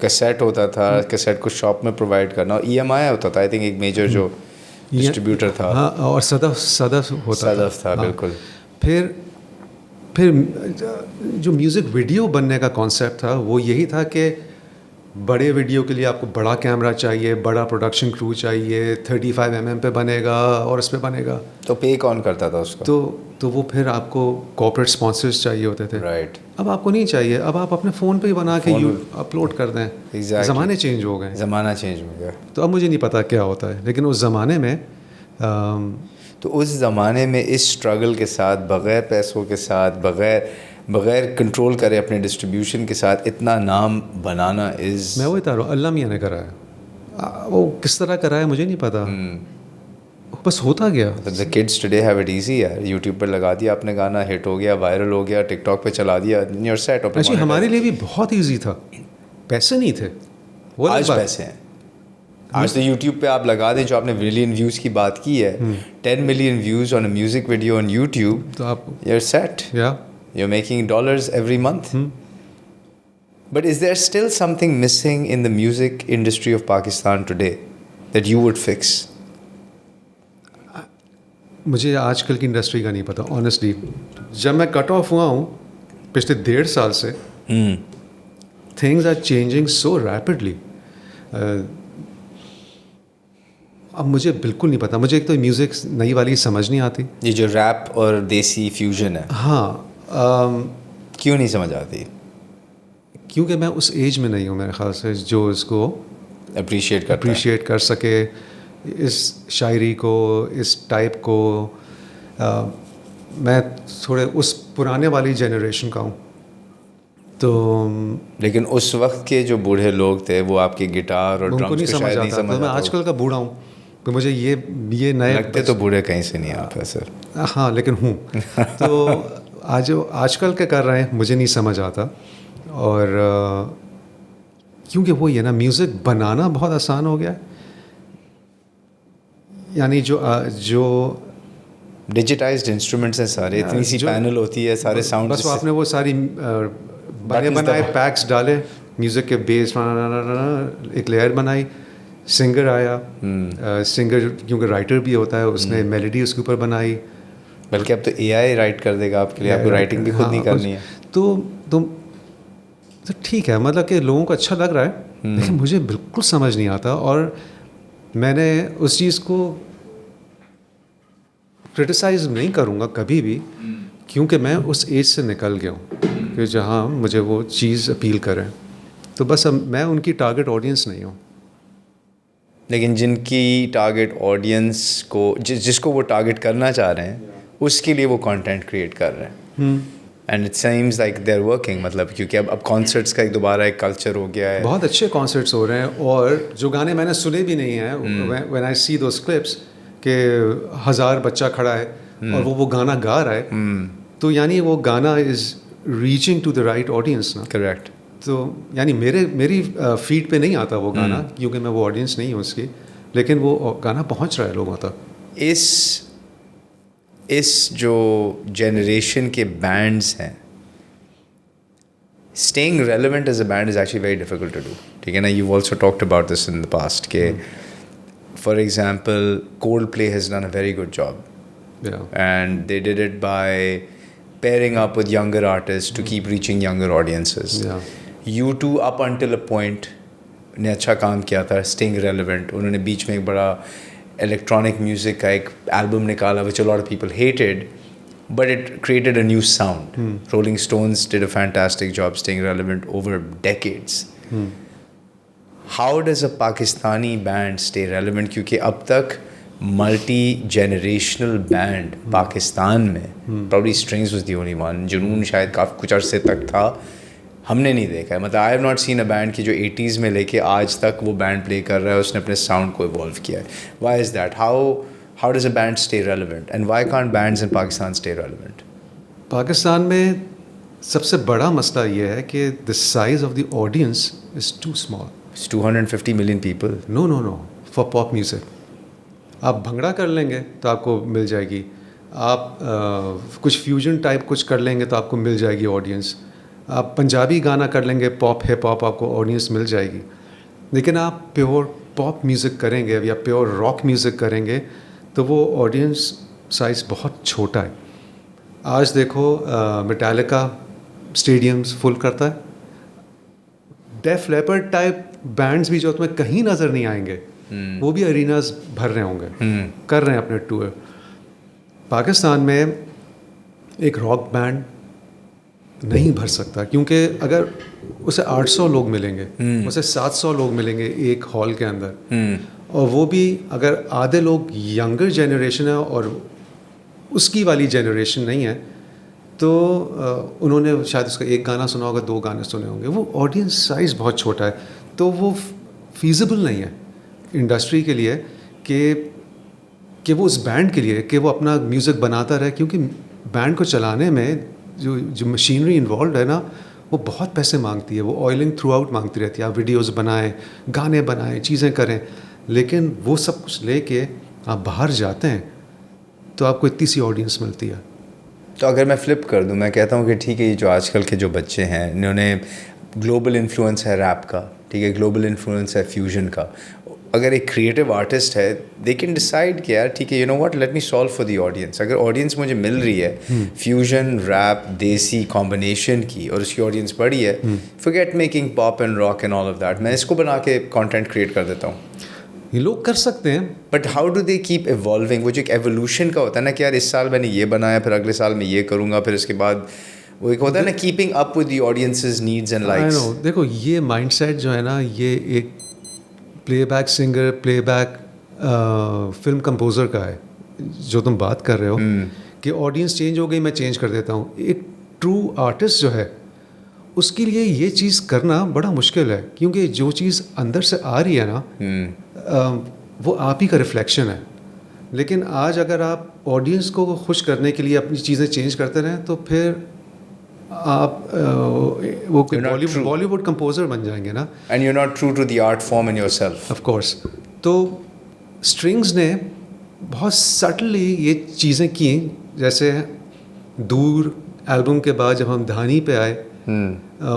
کیسیٹ ہوتا تھا, کیسیٹ کو شاپ میں پرووائڈ کرنا, اور ای ایم آئی ہوتا تھا آئی تھنک ایک میجر جو ڈسٹریبیوٹر تھا. ہاں, اور صدف ہوتا تھا. بالکل. پھر جو میوزک ویڈیو بننے کا کانسیپٹ تھا وہ یہی تھا کہ بڑے ویڈیو کے لیے آپ کو بڑا کیمرہ چاہیے, بڑا پروڈکشن کرو چاہیے, 35 mm پہ بنے گا اور اس پہ بنے گا. تو پے کون کرتا تھا اس کو؟ تو وہ پھر آپ کو کارپوریٹ اسپانسرز چاہیے ہوتے تھے. رائٹ. اب آپ کو نہیں چاہیے, اب آپ اپنے فون پہ ہی بنا کے اپلوڈ کر دیں. زمانے چینج ہو گئے. زمانہ چینج ہو گیا. تو اب مجھے نہیں پتا کیا ہوتا ہے, لیکن اس زمانے میں تو اس زمانے میں اس اسٹرگل کے ساتھ, بغیر پیسوں کے ساتھ, بغیر کنٹرول کرے اپنے ڈسٹریبیوشن کے ساتھ اتنا نام بنانا از, میں وہی بتا رہا ہوں, اللہ میاں نے کرایا. وہ کس طرح کرایا مجھے نہیں پتا, بس ہوتا گیا. the kids today have it easy یار. یوٹیوب پہ لگا دیا آپ نے گانا, ہٹ ہو گیا, وائرل ہو گیا, ٹک ٹاک پہ چلا دیا, یور سیٹ. ایکچولی ہمارے لیے بھی بہت ایزی تھا, پیسے نہیں تھے. وہ آج پیسے ہیں. آج تو یوٹیوب پہ آپ لگا دیں, جو آپ نے ملین ویوز کی بات کی ہے, 10 million views on a music video on YouTube, تو آپ you're set. You're making dollars every month. But is there still something missing in the music industry of Pakistan today that you would fix? مجھے آج کل کی industry کا نہیں پتا honestly. جب میں کٹ آف ہوا ہوں پچھلے 1.5 سال سے, things are changing so rapidly. اب مجھے بالکل نہیں پتا. مجھے ایک تو میوزک نئی والی سمجھ نہیں آتی, یہ جو ریپ اور دیسی فیوژن ہے. ہاں, کیوں نہیں سمجھ آتی؟ کیونکہ میں اس ایج میں نہیں ہوں میرے خیال سے جو اس کو اپریشیٹ کر سکے, اس شاعری کو, اس ٹائپ کو. میں تھوڑے اس پرانے والی جنریشن کا ہوں. تو لیکن اس وقت کے جو بوڑھے لوگ تھے وہ آپ کے گٹار اور ڈرمز کو شاید نہیں سمجھ آتا. میں آج کل کا بوڑھا ہوں کہ مجھے یہ نئے لگتے تو بوڑھے کہیں سے نہیں آپ سر. ہاں, لیکن ہوں. تو آج کل کے کر رہے ہیں مجھے نہیں سمجھ آتا. اور کیونکہ وہ یہ نا, میوزک بنانا بہت آسان ہو گیا ہے. یعنی جو ڈیجیٹائزڈ انسٹرومنٹس ہیں سارے, اتنی سی پینل ہوتی ہے, سارے ساؤنڈ, بس آپ نے وہ ساری بنائے پیکس ڈالے, میوزک کے بیس ایک لیئر بنائی, سنگر آیا, سنگر کیونکہ رائٹر بھی ہوتا ہے, اس نے میلڈی اس کے اوپر بنائی. بلکہ اب تو اے آئی رائٹ کر دے گا آپ کے لیے, آپ کو رائٹنگ بھی خود نہیں کرنی ہے. تو ٹھیک ہے, مطلب کہ لوگوں کو اچھا لگ رہا ہے, لیکن مجھے بالکل سمجھ نہیں آتا. اور میں نے اس چیز کو کرٹیسائز نہیں کروں گا کبھی بھی, کیونکہ میں اس ایج سے نکل گیا ہوں کہ جہاں مجھے وہ چیز اپیل کرے. تو بس اب میں ان کی ٹارگیٹ آڈینس نہیں ہوں. لیکن جن کی ٹارگیٹ آڈینس کو, جس کو وہ ٹارگیٹ کرنا چاہ رہے ہیں, اس کے لیے وہ کانٹینٹ کریٹ کر رہے ہیں. And it seems like they are working, مطلب کیونکہ اب کانسرٹس کا ایک دوبارہ ایک کلچر ہو گیا ہے. بہت اچھے کانسرٹس ہو رہے ہیں, اور جو گانے میں نے سنے بھی نہیں ہیں, when I see those clips کہ 1000 بچہ کھڑا ہے اور وہ گانا گا رہا ہے, تو یعنی وہ گانا is reaching to the right audience نا. کریکٹ. تو یعنی میری فیڈ پہ نہیں آتا وہ گانا, کیونکہ میں وہ آڈینس نہیں ہوں اس کی, لیکن وہ گانا پہنچ رہا ہے لوگوں تک. اس جو جنریشن کے بینڈس ہیں, staying relevant as a band is actually very difficult to do. ٹھیک ہے نا, you also talked about this in the past کہ for example Coldplay has done a very good job, and they did it by pairing up with younger artists to keep reaching younger audiences. U2 up until a point نے اچھا کام کیا تھا, staying relevant. انہوں نے بیچ میں ایک بڑا electronic music کا ایک album نکالا which a lot of people hated, but it created a new sound. Rolling Stones did a fantastic job staying relevant over decades. How does a Pakistani band stay relevant? کیونکہ اب تک multi generational band Pakistan میں, probably strings was the only one, جنون شاید کافی کچھ عرصے تک تھا, ہم نے نہیں دیکھا ہے. مطلب I have not seen a band کی جو 80s میں لے کے آج تک وہ بینڈ پلے کر رہا ہے, اس نے اپنے ساؤنڈ کو ایوالو کیا ہے. Why is that? How does a band stay relevant, and why can't bands in Pakistan stay relevant? Pakistan میں سب سے بڑا مسئلہ یہ ہے کہ the size of the audience is too small. 250 million people. No, for pop music. آپ بھنگڑا کر لیں گے تو آپ کو مل جائے گی, آپ کچھ فیوژن ٹائپ کچھ کر لیں گے تو آپ کو مل جائے گی آڈینس, آپ پنجابی گانا کر لیں گے, پاپ ہپ ہاپ, آپ کو آڈینس مل جائے گی. لیکن آپ پیور پاپ میوزک کریں گے یا پیور راک میوزک کریں گے تو وہ آڈینس سائز بہت چھوٹا ہے. آج دیکھو میٹالکا اسٹیڈیمس فل کرتا ہے, ڈیف لیپرڈ ٹائپ بینڈز بھی جو تمہیں کہیں نظر نہیں آئیں گے وہ بھی اریناز بھر رہے ہوں گے, کر رہے ہیں اپنے ٹور. پاکستان میں ایک راک بینڈ نہیں بھر سکتا, کیونکہ اگر اسے 800 لوگ ملیں گے, اسے 700 لوگ ملیں گے ایک ہال کے اندر, اور وہ بھی اگر آدھے لوگ ینگر جنریشن ہے اور اس کی والی جنریشن نہیں ہے تو انہوں نے شاید اس کا ایک گانا سنا ہوگا, 2 گانے سنے ہوں گے, وہ آڈینس سائز بہت چھوٹا ہے. تو وہ فیزیبل نہیں ہے انڈسٹری کے لیے کہ وہ اس بینڈ کے لیے کہ وہ اپنا میوزک بناتا رہے, کیونکہ بینڈ کو چلانے میں جو مشینری انوالوڈ ہے نا وہ بہت پیسے مانگتی ہے, وہ آئلنگ تھرو آؤٹ مانگتی رہتی ہے. آپ ویڈیوز بنائیں, گانے بنائیں, چیزیں کریں, لیکن وہ سب کچھ لے کے آپ باہر جاتے ہیں تو آپ کو اتنی سی آڈینس ملتی ہے. تو اگر میں فلپ کر دوں, میں کہتا ہوں کہ ٹھیک ہے, یہ جو آج کل کے جو بچے ہیں انہوں نے گلوبل انفلوئنس ہے ریپ کا, ٹھیک ہے, گلوبل انفلوئنس ہے فیوژن کا, اگر ایک کریٹو آرٹسٹ ہے دے کین ڈیسائڈ کہ یار ٹھیک ہے, you know what, let me solve for the audience. اگر آڈینس مجھے مل رہی ہے فیوژن ریپ دیسی کمبینیشن کی اور اس کی آڈینس بڑی ہے, forget making pop and rock and all of that, میں اس کو بنا کے کانٹینٹ کریٹ کر دیتا ہوں. یہ لوگ کر سکتے ہیں, but how do they keep evolving. وہ جو ایک ایولیوشن کا ہوتا ہے نا کہ یار اس سال میں نے یہ بنایا, پھر اگلے سال میں یہ کروں گا, پھر اس کے بعد وہ ایک ہوتا ہے نا keeping up with the audiences needs and likes. دیکھو یہ مائنڈ سیٹ جو ہے نا, یہ ایک پلے بیک سنگر, پلے بیک فلم کمپوزر کا ہے جو تم بات کر رہے ہو کہ آڈینس چینج ہو گئی میں چینج کر دیتا ہوں. ایک ٹرو آرٹسٹ جو ہے اس کے لیے یہ چیز کرنا بڑا مشکل ہے, کیونکہ جو چیز اندر سے آ رہی ہے نا وہ آپ ہی کا ریفلیکشن ہے. لیکن آج اگر آپ آڈینس کو خوش کرنے کے لیے اپنی چیزیں چینج کرتے رہیں تو پھر آپ وہ بالی ووڈ کمپوزر بن جائیں گے نا, and you not true to the art form and yourself. Of course. تو اسٹرنگز نے بہت سٹلی یہ چیزیں کیں, جیسے دور البم کے بعد جب ہم دھانی پہ آئے,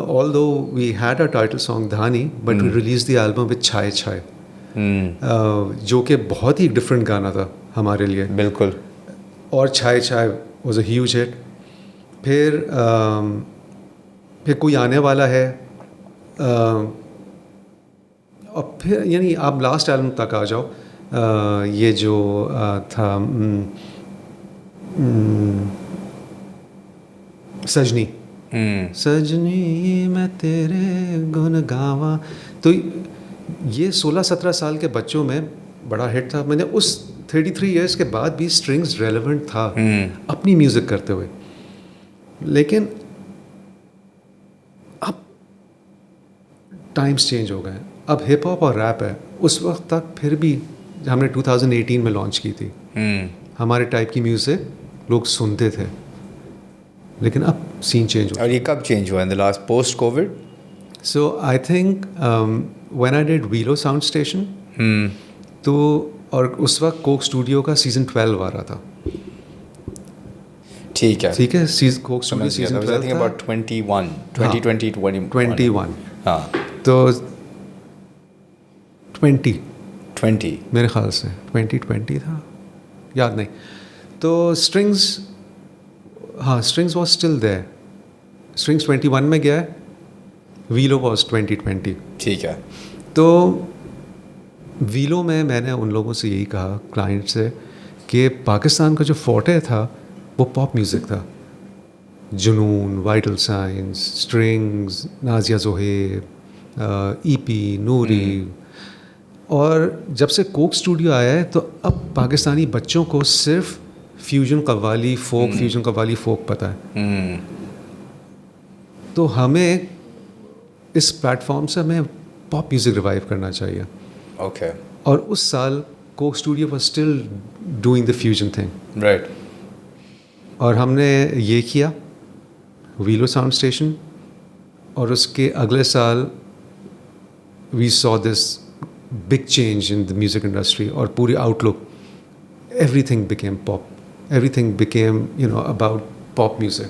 although we had a title song Dhani, but we released the album with چھائے چھائے, جو کہ بہت ہی ڈفرینٹ گانا تھا ہمارے لیے. بالکل. اور چھائے چھائے واز اے ہیوج ہٹ. پھر کوئی آنے والا ہے, اور پھر یعنی آپ لاسٹ البم تک آ جاؤ, یہ جو تھا سجنی, سجنی میں تیرے گن گاواں, تو یہ 16-17 سال کے بچوں میں بڑا ہٹ تھا. میں نے اس 33 ایئرس کے بعد بھی اسٹرنگز ریلیونٹ تھا اپنی میوزک کرتے ہوئے. لیکن اب ٹائمز چینج ہو گئے, اب ہپ ہاپ اور ریپ ہے. اس وقت تک پھر بھی ہم نے 2018 میں لانچ کی تھی, ہمارے ٹائپ کی میوزک لوگ سنتے تھے, لیکن اب سین چینج ہوا. اور یہ کب چینج ہوا؟ In the last post covid. So I think when I did Velo sound station, تو اور اس وقت کوک اسٹوڈیو کا سیزن 12 آ رہا تھا. ٹھیک ہے, ٹھیک ہے, کوک اسٹوڈیو سیزن 12 اباؤٹ 21 ہاں, تو 20 میرے خیال سے 2020 تھا, یاد نہیں. تو strings was still there. Strings 21 میں گیا ہے, ویلو واز 2020. ٹھیک ہے. تو ویلو میں نے ان لوگوں سے یہی کہا, کلائنٹ سے, کہ پاکستان کا جو فورٹے تھا وہ پاپ میوزک تھا. Junoon, vital signs, strings, Nazia Zaheer, EP پی, نوری. اور جب سے کوک اسٹوڈیو آیا ہے تو اب پاکستانی بچوں کو صرف فیوژن قوالی فوک, فیوژن قوالی فوک پتہ ہے. تو ہمیں اس پلیٹ فارم سے ہمیں پاپ میوزک ریوائیو کرنا چاہیے. اوکے. اور اس سال Coke studio was still doing the fusion thing. Right. اور ہم نے یہ کیا ویلو ساؤنڈ اسٹیشن, اور اس کے اگلے سال we saw this big change in the music industry, اور پوری outlook everything became pop. Everything became, about pop music.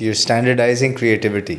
You're standardizing creativity.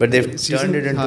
But they've turned it into a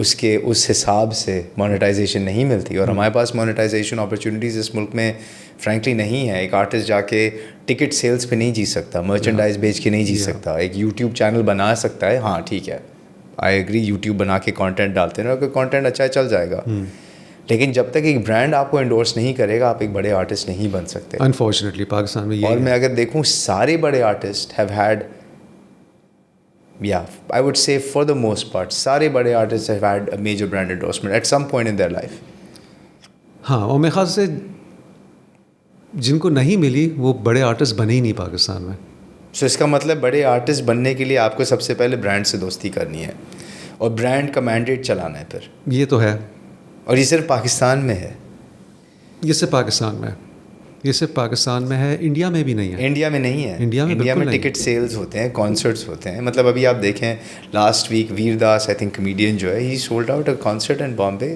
اس کے اس حساب سے monetisation نہیں ملتی. اور ہمارے پاس مونیٹائزیشن اپرچونیٹیز اس ملک میں فرینکلی نہیں ہے. ایک آرٹسٹ جا کے ٹکٹ سیلز پہ نہیں جی سکتا, مرچنڈائز بیچ کے نہیں جی سکتا. ایک یوٹیوب چینل بنا سکتا ہے, ہاں ٹھیک ہے, آئی ایگری, یوٹیوب بنا کے کانٹینٹ ڈالتے ہیں, اگر کانٹینٹ اچھا ہے چل جائے گا. لیکن جب تک ایک برانڈ آپ کو انڈورس نہیں کرے گا, آپ ایک بڑے آرٹسٹ نہیں بن سکتے. انفارچونیٹلی پاکستان میں. اور میں اگر دیکھوں سارے بڑے artist have had, I would say for the most part, سارے بڑے artists have had a major brand endorsement at some point in their life. ہاں, اور میرے خیال سے جن کو نہیں ملی وہ بڑے آرٹسٹ بنے ہی نہیں پاکستان میں. سو اس کا مطلب بڑے آرٹسٹ بننے کے لیے آپ کو سب سے پہلے برانڈ سے دوستی کرنی ہے اور برانڈ کا مینڈیٹ چلانا ہے پھر. یہ تو ہے, اور یہ صرف پاکستان میں ہے. یہ صرف پاکستان میں ہے, یہ صرف پاکستان میں ہے, انڈیا میں بھی نہیں ہے. انڈیا میں نہیں ہے. انڈیا میں ٹکٹ سیلز ہوتے ہیں, کانسرٹس ہوتے ہیں. مطلب ابھی آپ دیکھیں last week Vir Das, I think comedian جو ہے, he sold out a concert in Bombay,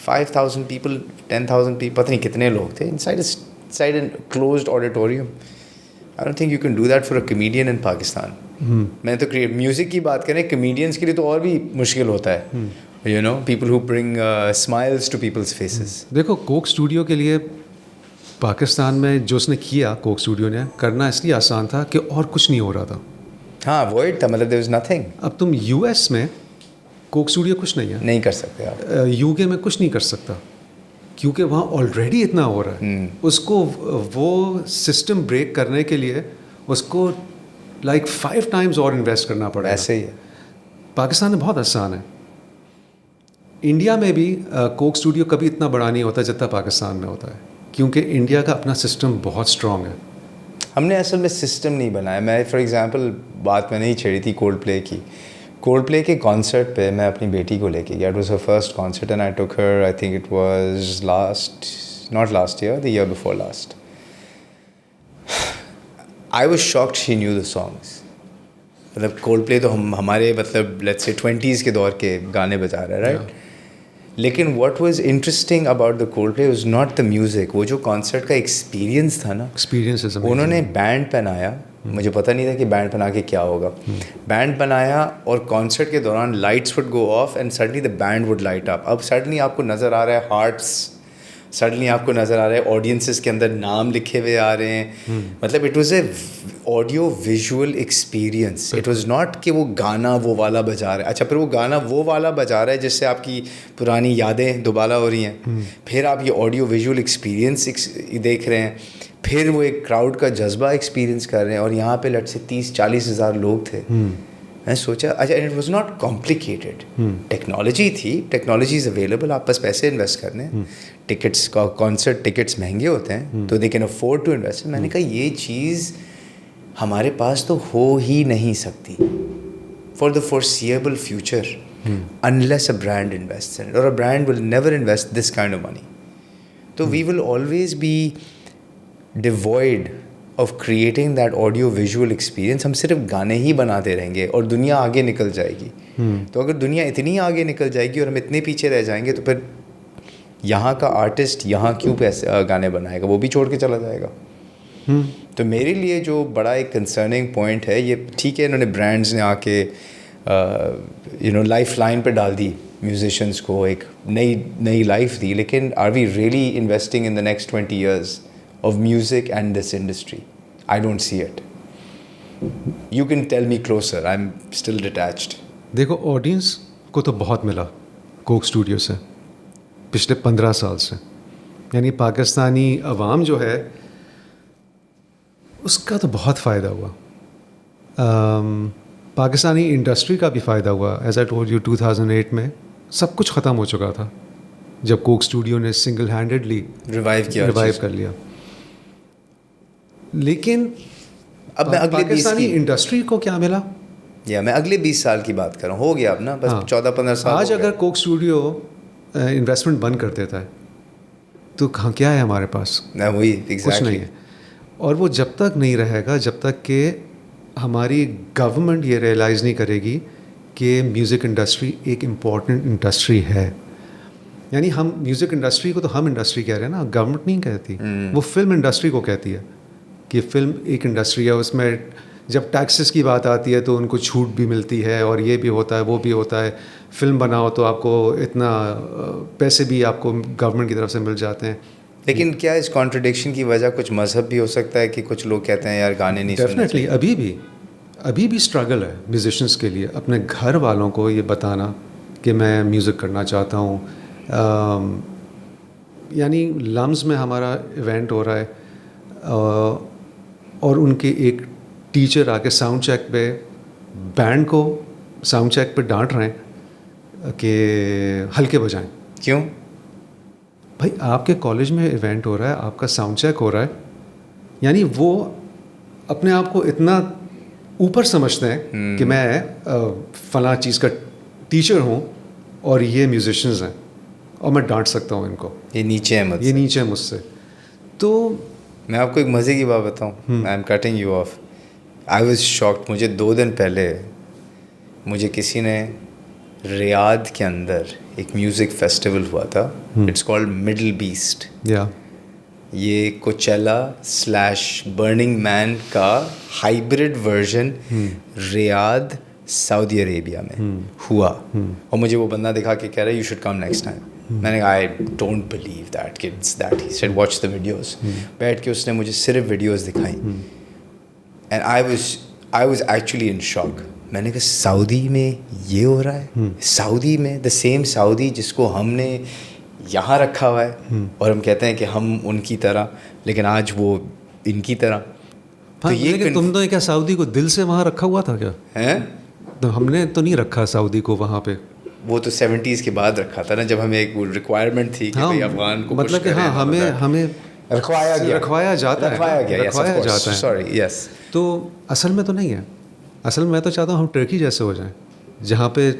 5,000 people, 10,000 people, پتہ نہیں کتنے لوگ تھے, inside a closed auditorium. I don't think you can do that for a comedian in Pakistan. میں تو میوزک کی بات کریں, کمیڈینس کے لیے تو اور بھی مشکل ہوتا ہے. You know, people who bring smiles to people's faces. دیکھو کوک اسٹوڈیو کے لیے پاکستان میں جو اس نے کیا, کوک اسٹوڈیو نے کرنا اس لیے آسان تھا کہ اور کچھ نہیں ہو رہا تھا. ہاں وائڈ تھا, مطلب there was nothing. اب تم یو ایس میں کوک اسٹوڈیو کچھ نہیں ہے, نہیں کر سکتے آپ. یو کے میں کچھ نہیں کر سکتا کیونکہ وہاں آلریڈی اتنا ہو رہا ہے. اس کو وہ سسٹم بریک کرنے کے لیے اس کو لائک 5 times اور انویسٹ کرنا پڑا. ایسے ہی ہے. پاکستان میں بہت آسان ہے. انڈیا میں بھی کوک اسٹوڈیو کبھی اتنا بڑا نہیں ہوتا جتنا پاکستان میں ہوتا ہے, کیونکہ انڈیا کا اپنا سسٹم بہت اسٹرانگ ہے. ہم نے اصل میں سسٹم نہیں بنایا. میں فار ایگزامپل بات میں نہیں چھیڑی تھی کولڈ پلے کی. کولڈ پلے کے کانسرٹ پہ میں اپنی بیٹی کو لے کے گیا. It was her first concert and I took her, I think it was not last year, the year before last. I was shocked she knew the songs. مطلب کولڈ پلے تو ہمارے مطلب لیٹس سے 20s کے دور کے گانے بجا رہا ہے, رائٹ. لیکن what was interesting about the Coldplay was not the music. وہ جو کانسرٹ کا ایکسپیرینس تھا نا, انہوں نے بینڈ پہنایا. مجھے پتہ نہیں تھا کہ بینڈ بنا کے کیا ہوگا. بینڈ بنایا اور کانسرٹ کے دوران lights would go off and suddenly the band would light up. اب سڈنلی آپ کو نظر آ رہا ہے ہارٹس, سڈنلی آپ کو نظر آ رہا ہے آڈینسز کے اندر نام لکھے ہوئے آ رہے ہیں. مطلب it was a audio visual experience. It was not کہ وہ گانا وہ والا بجا رہا ہے. اچھا پھر وہ گانا وہ والا بجا رہا ہے جس سے آپ کی پرانی یادیں دوبارہ ہو رہی ہیں. پھر آپ یہ آڈیو ویژول ایکسپیرئنس دیکھ رہے ہیں. پھر وہ ایک کراؤڈ کا جذبہ ایکسپیرئنس کر رہے ہیں. اور یہاں پہ لٹ سے 30-40 ہزار لوگ تھے. میں سوچا اچھا it was not complicated. Technology تھی, ٹیکنالوجی از اویلیبل, آپ بس پیسے انویسٹ کرنے. ٹکٹس کا کانسرٹ ٹکٹس مہنگے ہوتے ہیں تو they can afford to invest. میں نے کہا یہ چیز ہمارے پاس تو ہو ہی نہیں سکتی for the foreseeable future unless a brand invest in it, اور a brand will never invest this kind of money. تو we will always be devoid of creating that audio visual experience. ہم صرف گانے ہی بناتے رہیں گے اور دنیا آگے نکل جائے گی. تو اگر دنیا اتنی آگے نکل جائے گی اور ہم اتنے پیچھے رہ جائیں گے تو پھر یہاں کا آرٹسٹ یہاں کیوں پیسے گانے بنائے گا, وہ بھی چھوڑ کے چلا جائے گا. تو میرے لیے جو بڑا ایک کنسرننگ پوائنٹ ہے, یہ ٹھیک ہے انہوں نے برانڈز نے آ کے لائف لائن پہ ڈال دی میوزیشنس کو, ایک نئی لائف دی, لیکن are we really investing in the next 20 years of music and this industry? I don't see it. You can tell me closer. I'm still detached. دیکھو آڈینس کو تو بہت ملا کوک اسٹوڈیو سے پچھلے 15 سال سے. یعنی پاکستانی عوام جو ہے اس کا تو بہت فائدہ ہوا. پاکستانی انڈسٹری کا بھی فائدہ ہوا. ایز آئی ٹولڈ یو 2008 میں سب کچھ ختم ہو چکا تھا جب کوک اسٹوڈیو نے سنگل ہینڈیڈلی ریوائیو کر لیا. لیکن اب میں پاکستانی انڈسٹری کو کیا ملا؟ میں اگلے 20 سال کی بات کر رہا ہوں. ہو گیا اب نا, بس 14-15 سال. آج اگر کوک اسٹوڈیو انویسٹمنٹ بند کر دیتا ہے تو کیا ہے ہمارے پاس؟ وہی کچھ نہیں ہے. اور وہ جب تک نہیں رہے گا جب تک کہ ہماری گورنمنٹ یہ ریئلائز نہیں کرے گی کہ میوزک انڈسٹری ایک امپورٹنٹ انڈسٹری ہے. یعنی ہم میوزک انڈسٹری کو تو ہم انڈسٹری کہہ رہے ہیں نا, گورنمنٹ نہیں کہتی. وہ فلم انڈسٹری کو کہتی ہے کہ فلم ایک انڈسٹری ہے, اس میں جب ٹیکسز کی بات آتی ہے تو ان کو چھوٹ بھی ملتی ہے اور یہ بھی ہوتا ہے وہ بھی ہوتا ہے. فلم بناؤ تو آپ کو اتنا پیسے بھی آپ کو گورنمنٹ کی طرف سے مل جاتے ہیں. لیکن کیا اس کانٹرڈکشن کی وجہ کچھ مذہب بھی ہو سکتا ہے کہ کچھ لوگ کہتے ہیں یار گانے نہیں سننے ڈیفینیٹلی چاہیے؟ ابھی بھی اسٹرگل ہے میوزیشنس کے لیے اپنے گھر والوں کو یہ بتانا کہ میں میوزک کرنا چاہتا ہوں. یعنی لمز میں ہمارا ایونٹ ہو رہا ہے اور ان کے ایک ٹیچر آ کے ساؤنڈ چیک پہ بینڈ کو ساؤنڈ چیک پہ ڈانٹ رہے ہیں کہ ہلکے بجائیں. کیوں بھائی آپ کے کالج میں ایونٹ ہو رہا ہے, آپ کا ساؤنڈ چیک ہو رہا ہے, یعنی وہ اپنے آپ کو اتنا اوپر سمجھتے ہیں کہ میں فلاں چیز کا ٹیچر ہوں اور یہ میوزیشنز ہیں اور میں ڈانٹ سکتا ہوں ان کو, یہ نیچے ہے مجھ سے, یہ نیچے ہے مجھ سے. تو میں آپ کو ایک مزے کی بات بتاؤں, I am cutting you of, I was shocked. مجھے 2 دن پہلے مجھے کسی نے ریاض کے اندر ایک میوزک فیسٹیول ہوا تھا, اٹس کالڈ مڈل بیسٹ. یہ کوچیلا / برننگ مین کا ہائیبرڈ ورژن ریاض سعودی عربیہ میں ہوا. اور مجھے وہ بندہ دکھا کے کہہ رہا ہے you should come next time. میں نے کہا آئی ڈونٹ بلیو دیٹ کہ it's that. He said watch the videos. بیٹھ کے اس نے مجھے صرف ویڈیوز دکھائیں and I was actually in shock. میں نے کہا سعودی میں یہ ہو رہا ہے, سعودی میں دا سیم سعودی جس کو ہم نے یہاں رکھا ہوا ہے اور ہم کہتے ہیں کہ ہم ان کی طرح, لیکن آج وہ ان کی طرح. تو لیکن تم نے کیا سعودی کو دل سے وہاں رکھا ہوا تھا کیا؟ ہیں تو ہم نے تو نہیں رکھا سعودی کو وہاں پہ. وہ تو 70s کے بعد رکھا تھا نا, جب ہمیں ایک ریکوائرمنٹ تھی کہ بھائی افغان کو مطلب کہ ہاں ہمیں رکھوایا جاتا ہے. سوری یس. تو اصل میں تو نہیں ہے, اصل میں تو چاہتا ہوں ہم ٹرکی جیسے ہو جائیں جہاں پہ.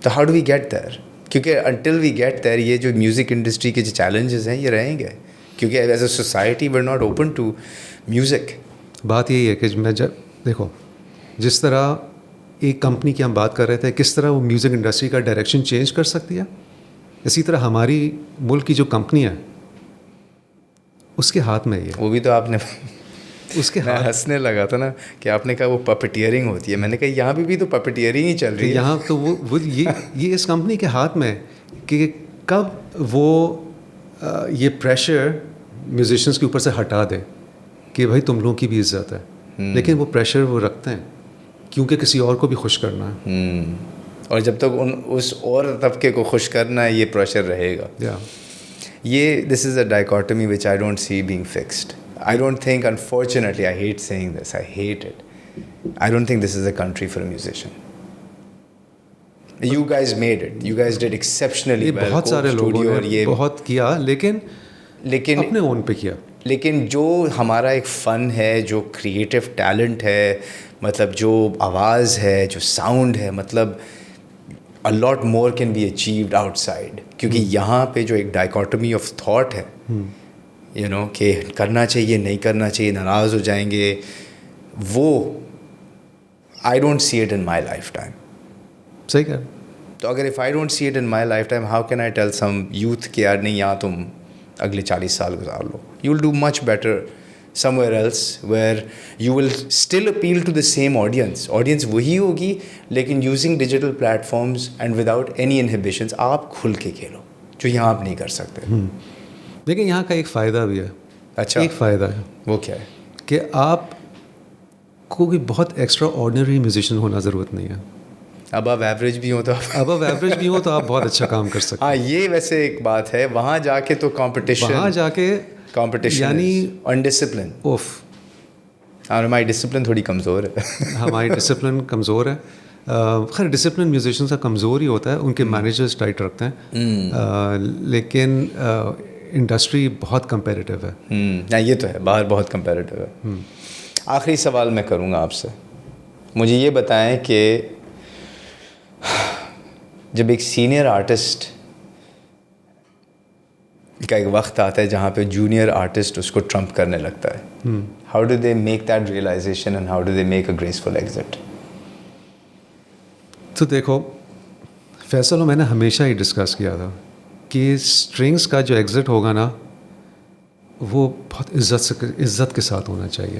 تو ہاؤ ڈو وی گیٹ دیر؟ کیونکہ انٹل وی گیٹ دیر یہ جو میوزک انڈسٹری کے جو چیلنجز ہیں یہ رہیں گے, کیونکہ as a society we are not open to music. بات یہی ہے کہ میں دیکھو جس طرح ایک کمپنی کی ہم بات کر رہے تھے کس طرح وہ میوزک انڈسٹری کا ڈائریکشن چینج کر سکتی ہے, اسی طرح ہماری ملک کی جو کمپنی ہے اس کے ہاتھ میں یہ. وہ بھی تو آپ نے اس کے میں ہنسنے لگا تھا نا کہ آپ نے کہا وہ پپیٹیئرنگ ہوتی ہے. میں نے کہا یہاں پہ بھی تو پپیٹیئرنگ ہی چل رہی ہے. یہاں تو وہ یہ اس کمپنی کے ہاتھ میں کہ کب وہ یہ پریشر میوزیشنس کے اوپر سے ہٹا دے کہ بھائی تم لوگوں کی بھی عزت ہے, لیکن وہ پریشر وہ رکھتے ہیں کیونکہ کسی اور کو بھی خوش کرنا ہے. اور جب تک اس اور طبقے کو خوش کرنا ہے یہ پریشر رہے گا. یہ this is a dichotomy which I don't see being fixed. I don't think, unfortunately, I hate saying this, I hate it. I don't think this is a country for a musician. You guys made it. You guys did exceptionally well. بہت سارے لوگوں نے بہت کیا لیکن اپنے اون پہ کیا. لیکن جو ہمارا ایک فن ہے, جو کریٹو ٹیلنٹ ہے, مطلب جو آواز ہے, جو ساؤنڈ ہے, مطلب a lot more can be achieved outside. کیونکہ یہاں پہ جو ایک ڈائیکاٹمی آف تھاٹ ہے کہ کرنا چاہیے نہیں کرنا چاہیے, ناراض ہو جائیں گے, وہ I don't see it in my lifetime. صحیح کہا. تو اگر if I don't see it in my lifetime how can I tell some youth کہ یار نہیں یہاں تم اگلے 40 سال گزار لو. You will do much better somewhere else where you will still appeal to the same audience. Audience وہی ہوگی لیکن using digital platforms and without any inhibitions. آپ کھل کے کھیلو جو یہاں آپ نہیں کر سکتے. لیکن یہاں کا ایک فائدہ بھی ہے. اچھا, ایک فائدہ ہے. وہ کیا ہے؟ کہ آپ کو بھی بہت ایکسٹرا آرڈنری میوزیشین ہونا ضرورت نہیں ہے. اب آپ ایوریج بھی ہوں تو آپ بہت اچھا کام کر سکتے ہیں. ہاں یہ ویسے ایک بات ہے. وہاں جا کے تو کمپٹیشن یعنی انڈسپلن. ہماری ڈسپلن تھوڑی کمزور ہے. ہماری ڈسپلن کمزور ہے. خیر ڈسپلن میوزیشین کا کمزور ہی ہوتا ہے, ان کے مینیجرز ٹائٹ رکھتے ہیں, لیکن انڈسٹری بہت کمپیریٹیو ہے. یہ تو ہے, باہر بہت کمپیریٹیو ہے. آخری سوال میں کروں گا آپ سے. مجھے یہ بتائیں کہ جب ایک سینئر آرٹسٹ کا ایک وقت آتا ہے جہاں پہ جونیئر آرٹسٹ اس کو ٹرمپ کرنے لگتا ہے, how do they make that realization and how do they make a graceful exit? تو دیکھو فیصل اور میں نے ہمیشہ ہی ڈسکس کیا تھا کہ اسٹرنگس کا جو ایگزٹ ہوگا نا وہ بہت عزت کے ساتھ ہونا چاہیے.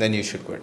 then you should quit.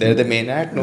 they're the main act, no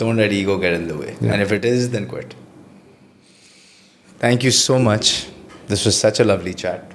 Don't let ego get in the way. And if it is, then quit. Thank you so much. This was such a lovely chat.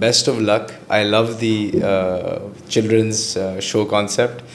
Best of luck. I love the children's show concept.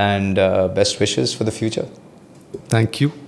And best wishes for the future. Thank you.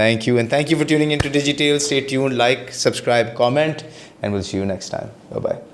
Thank you. And thank you for tuning into Digitales. Stay tuned, like, subscribe, comment, and we'll see you next time. Bye-bye.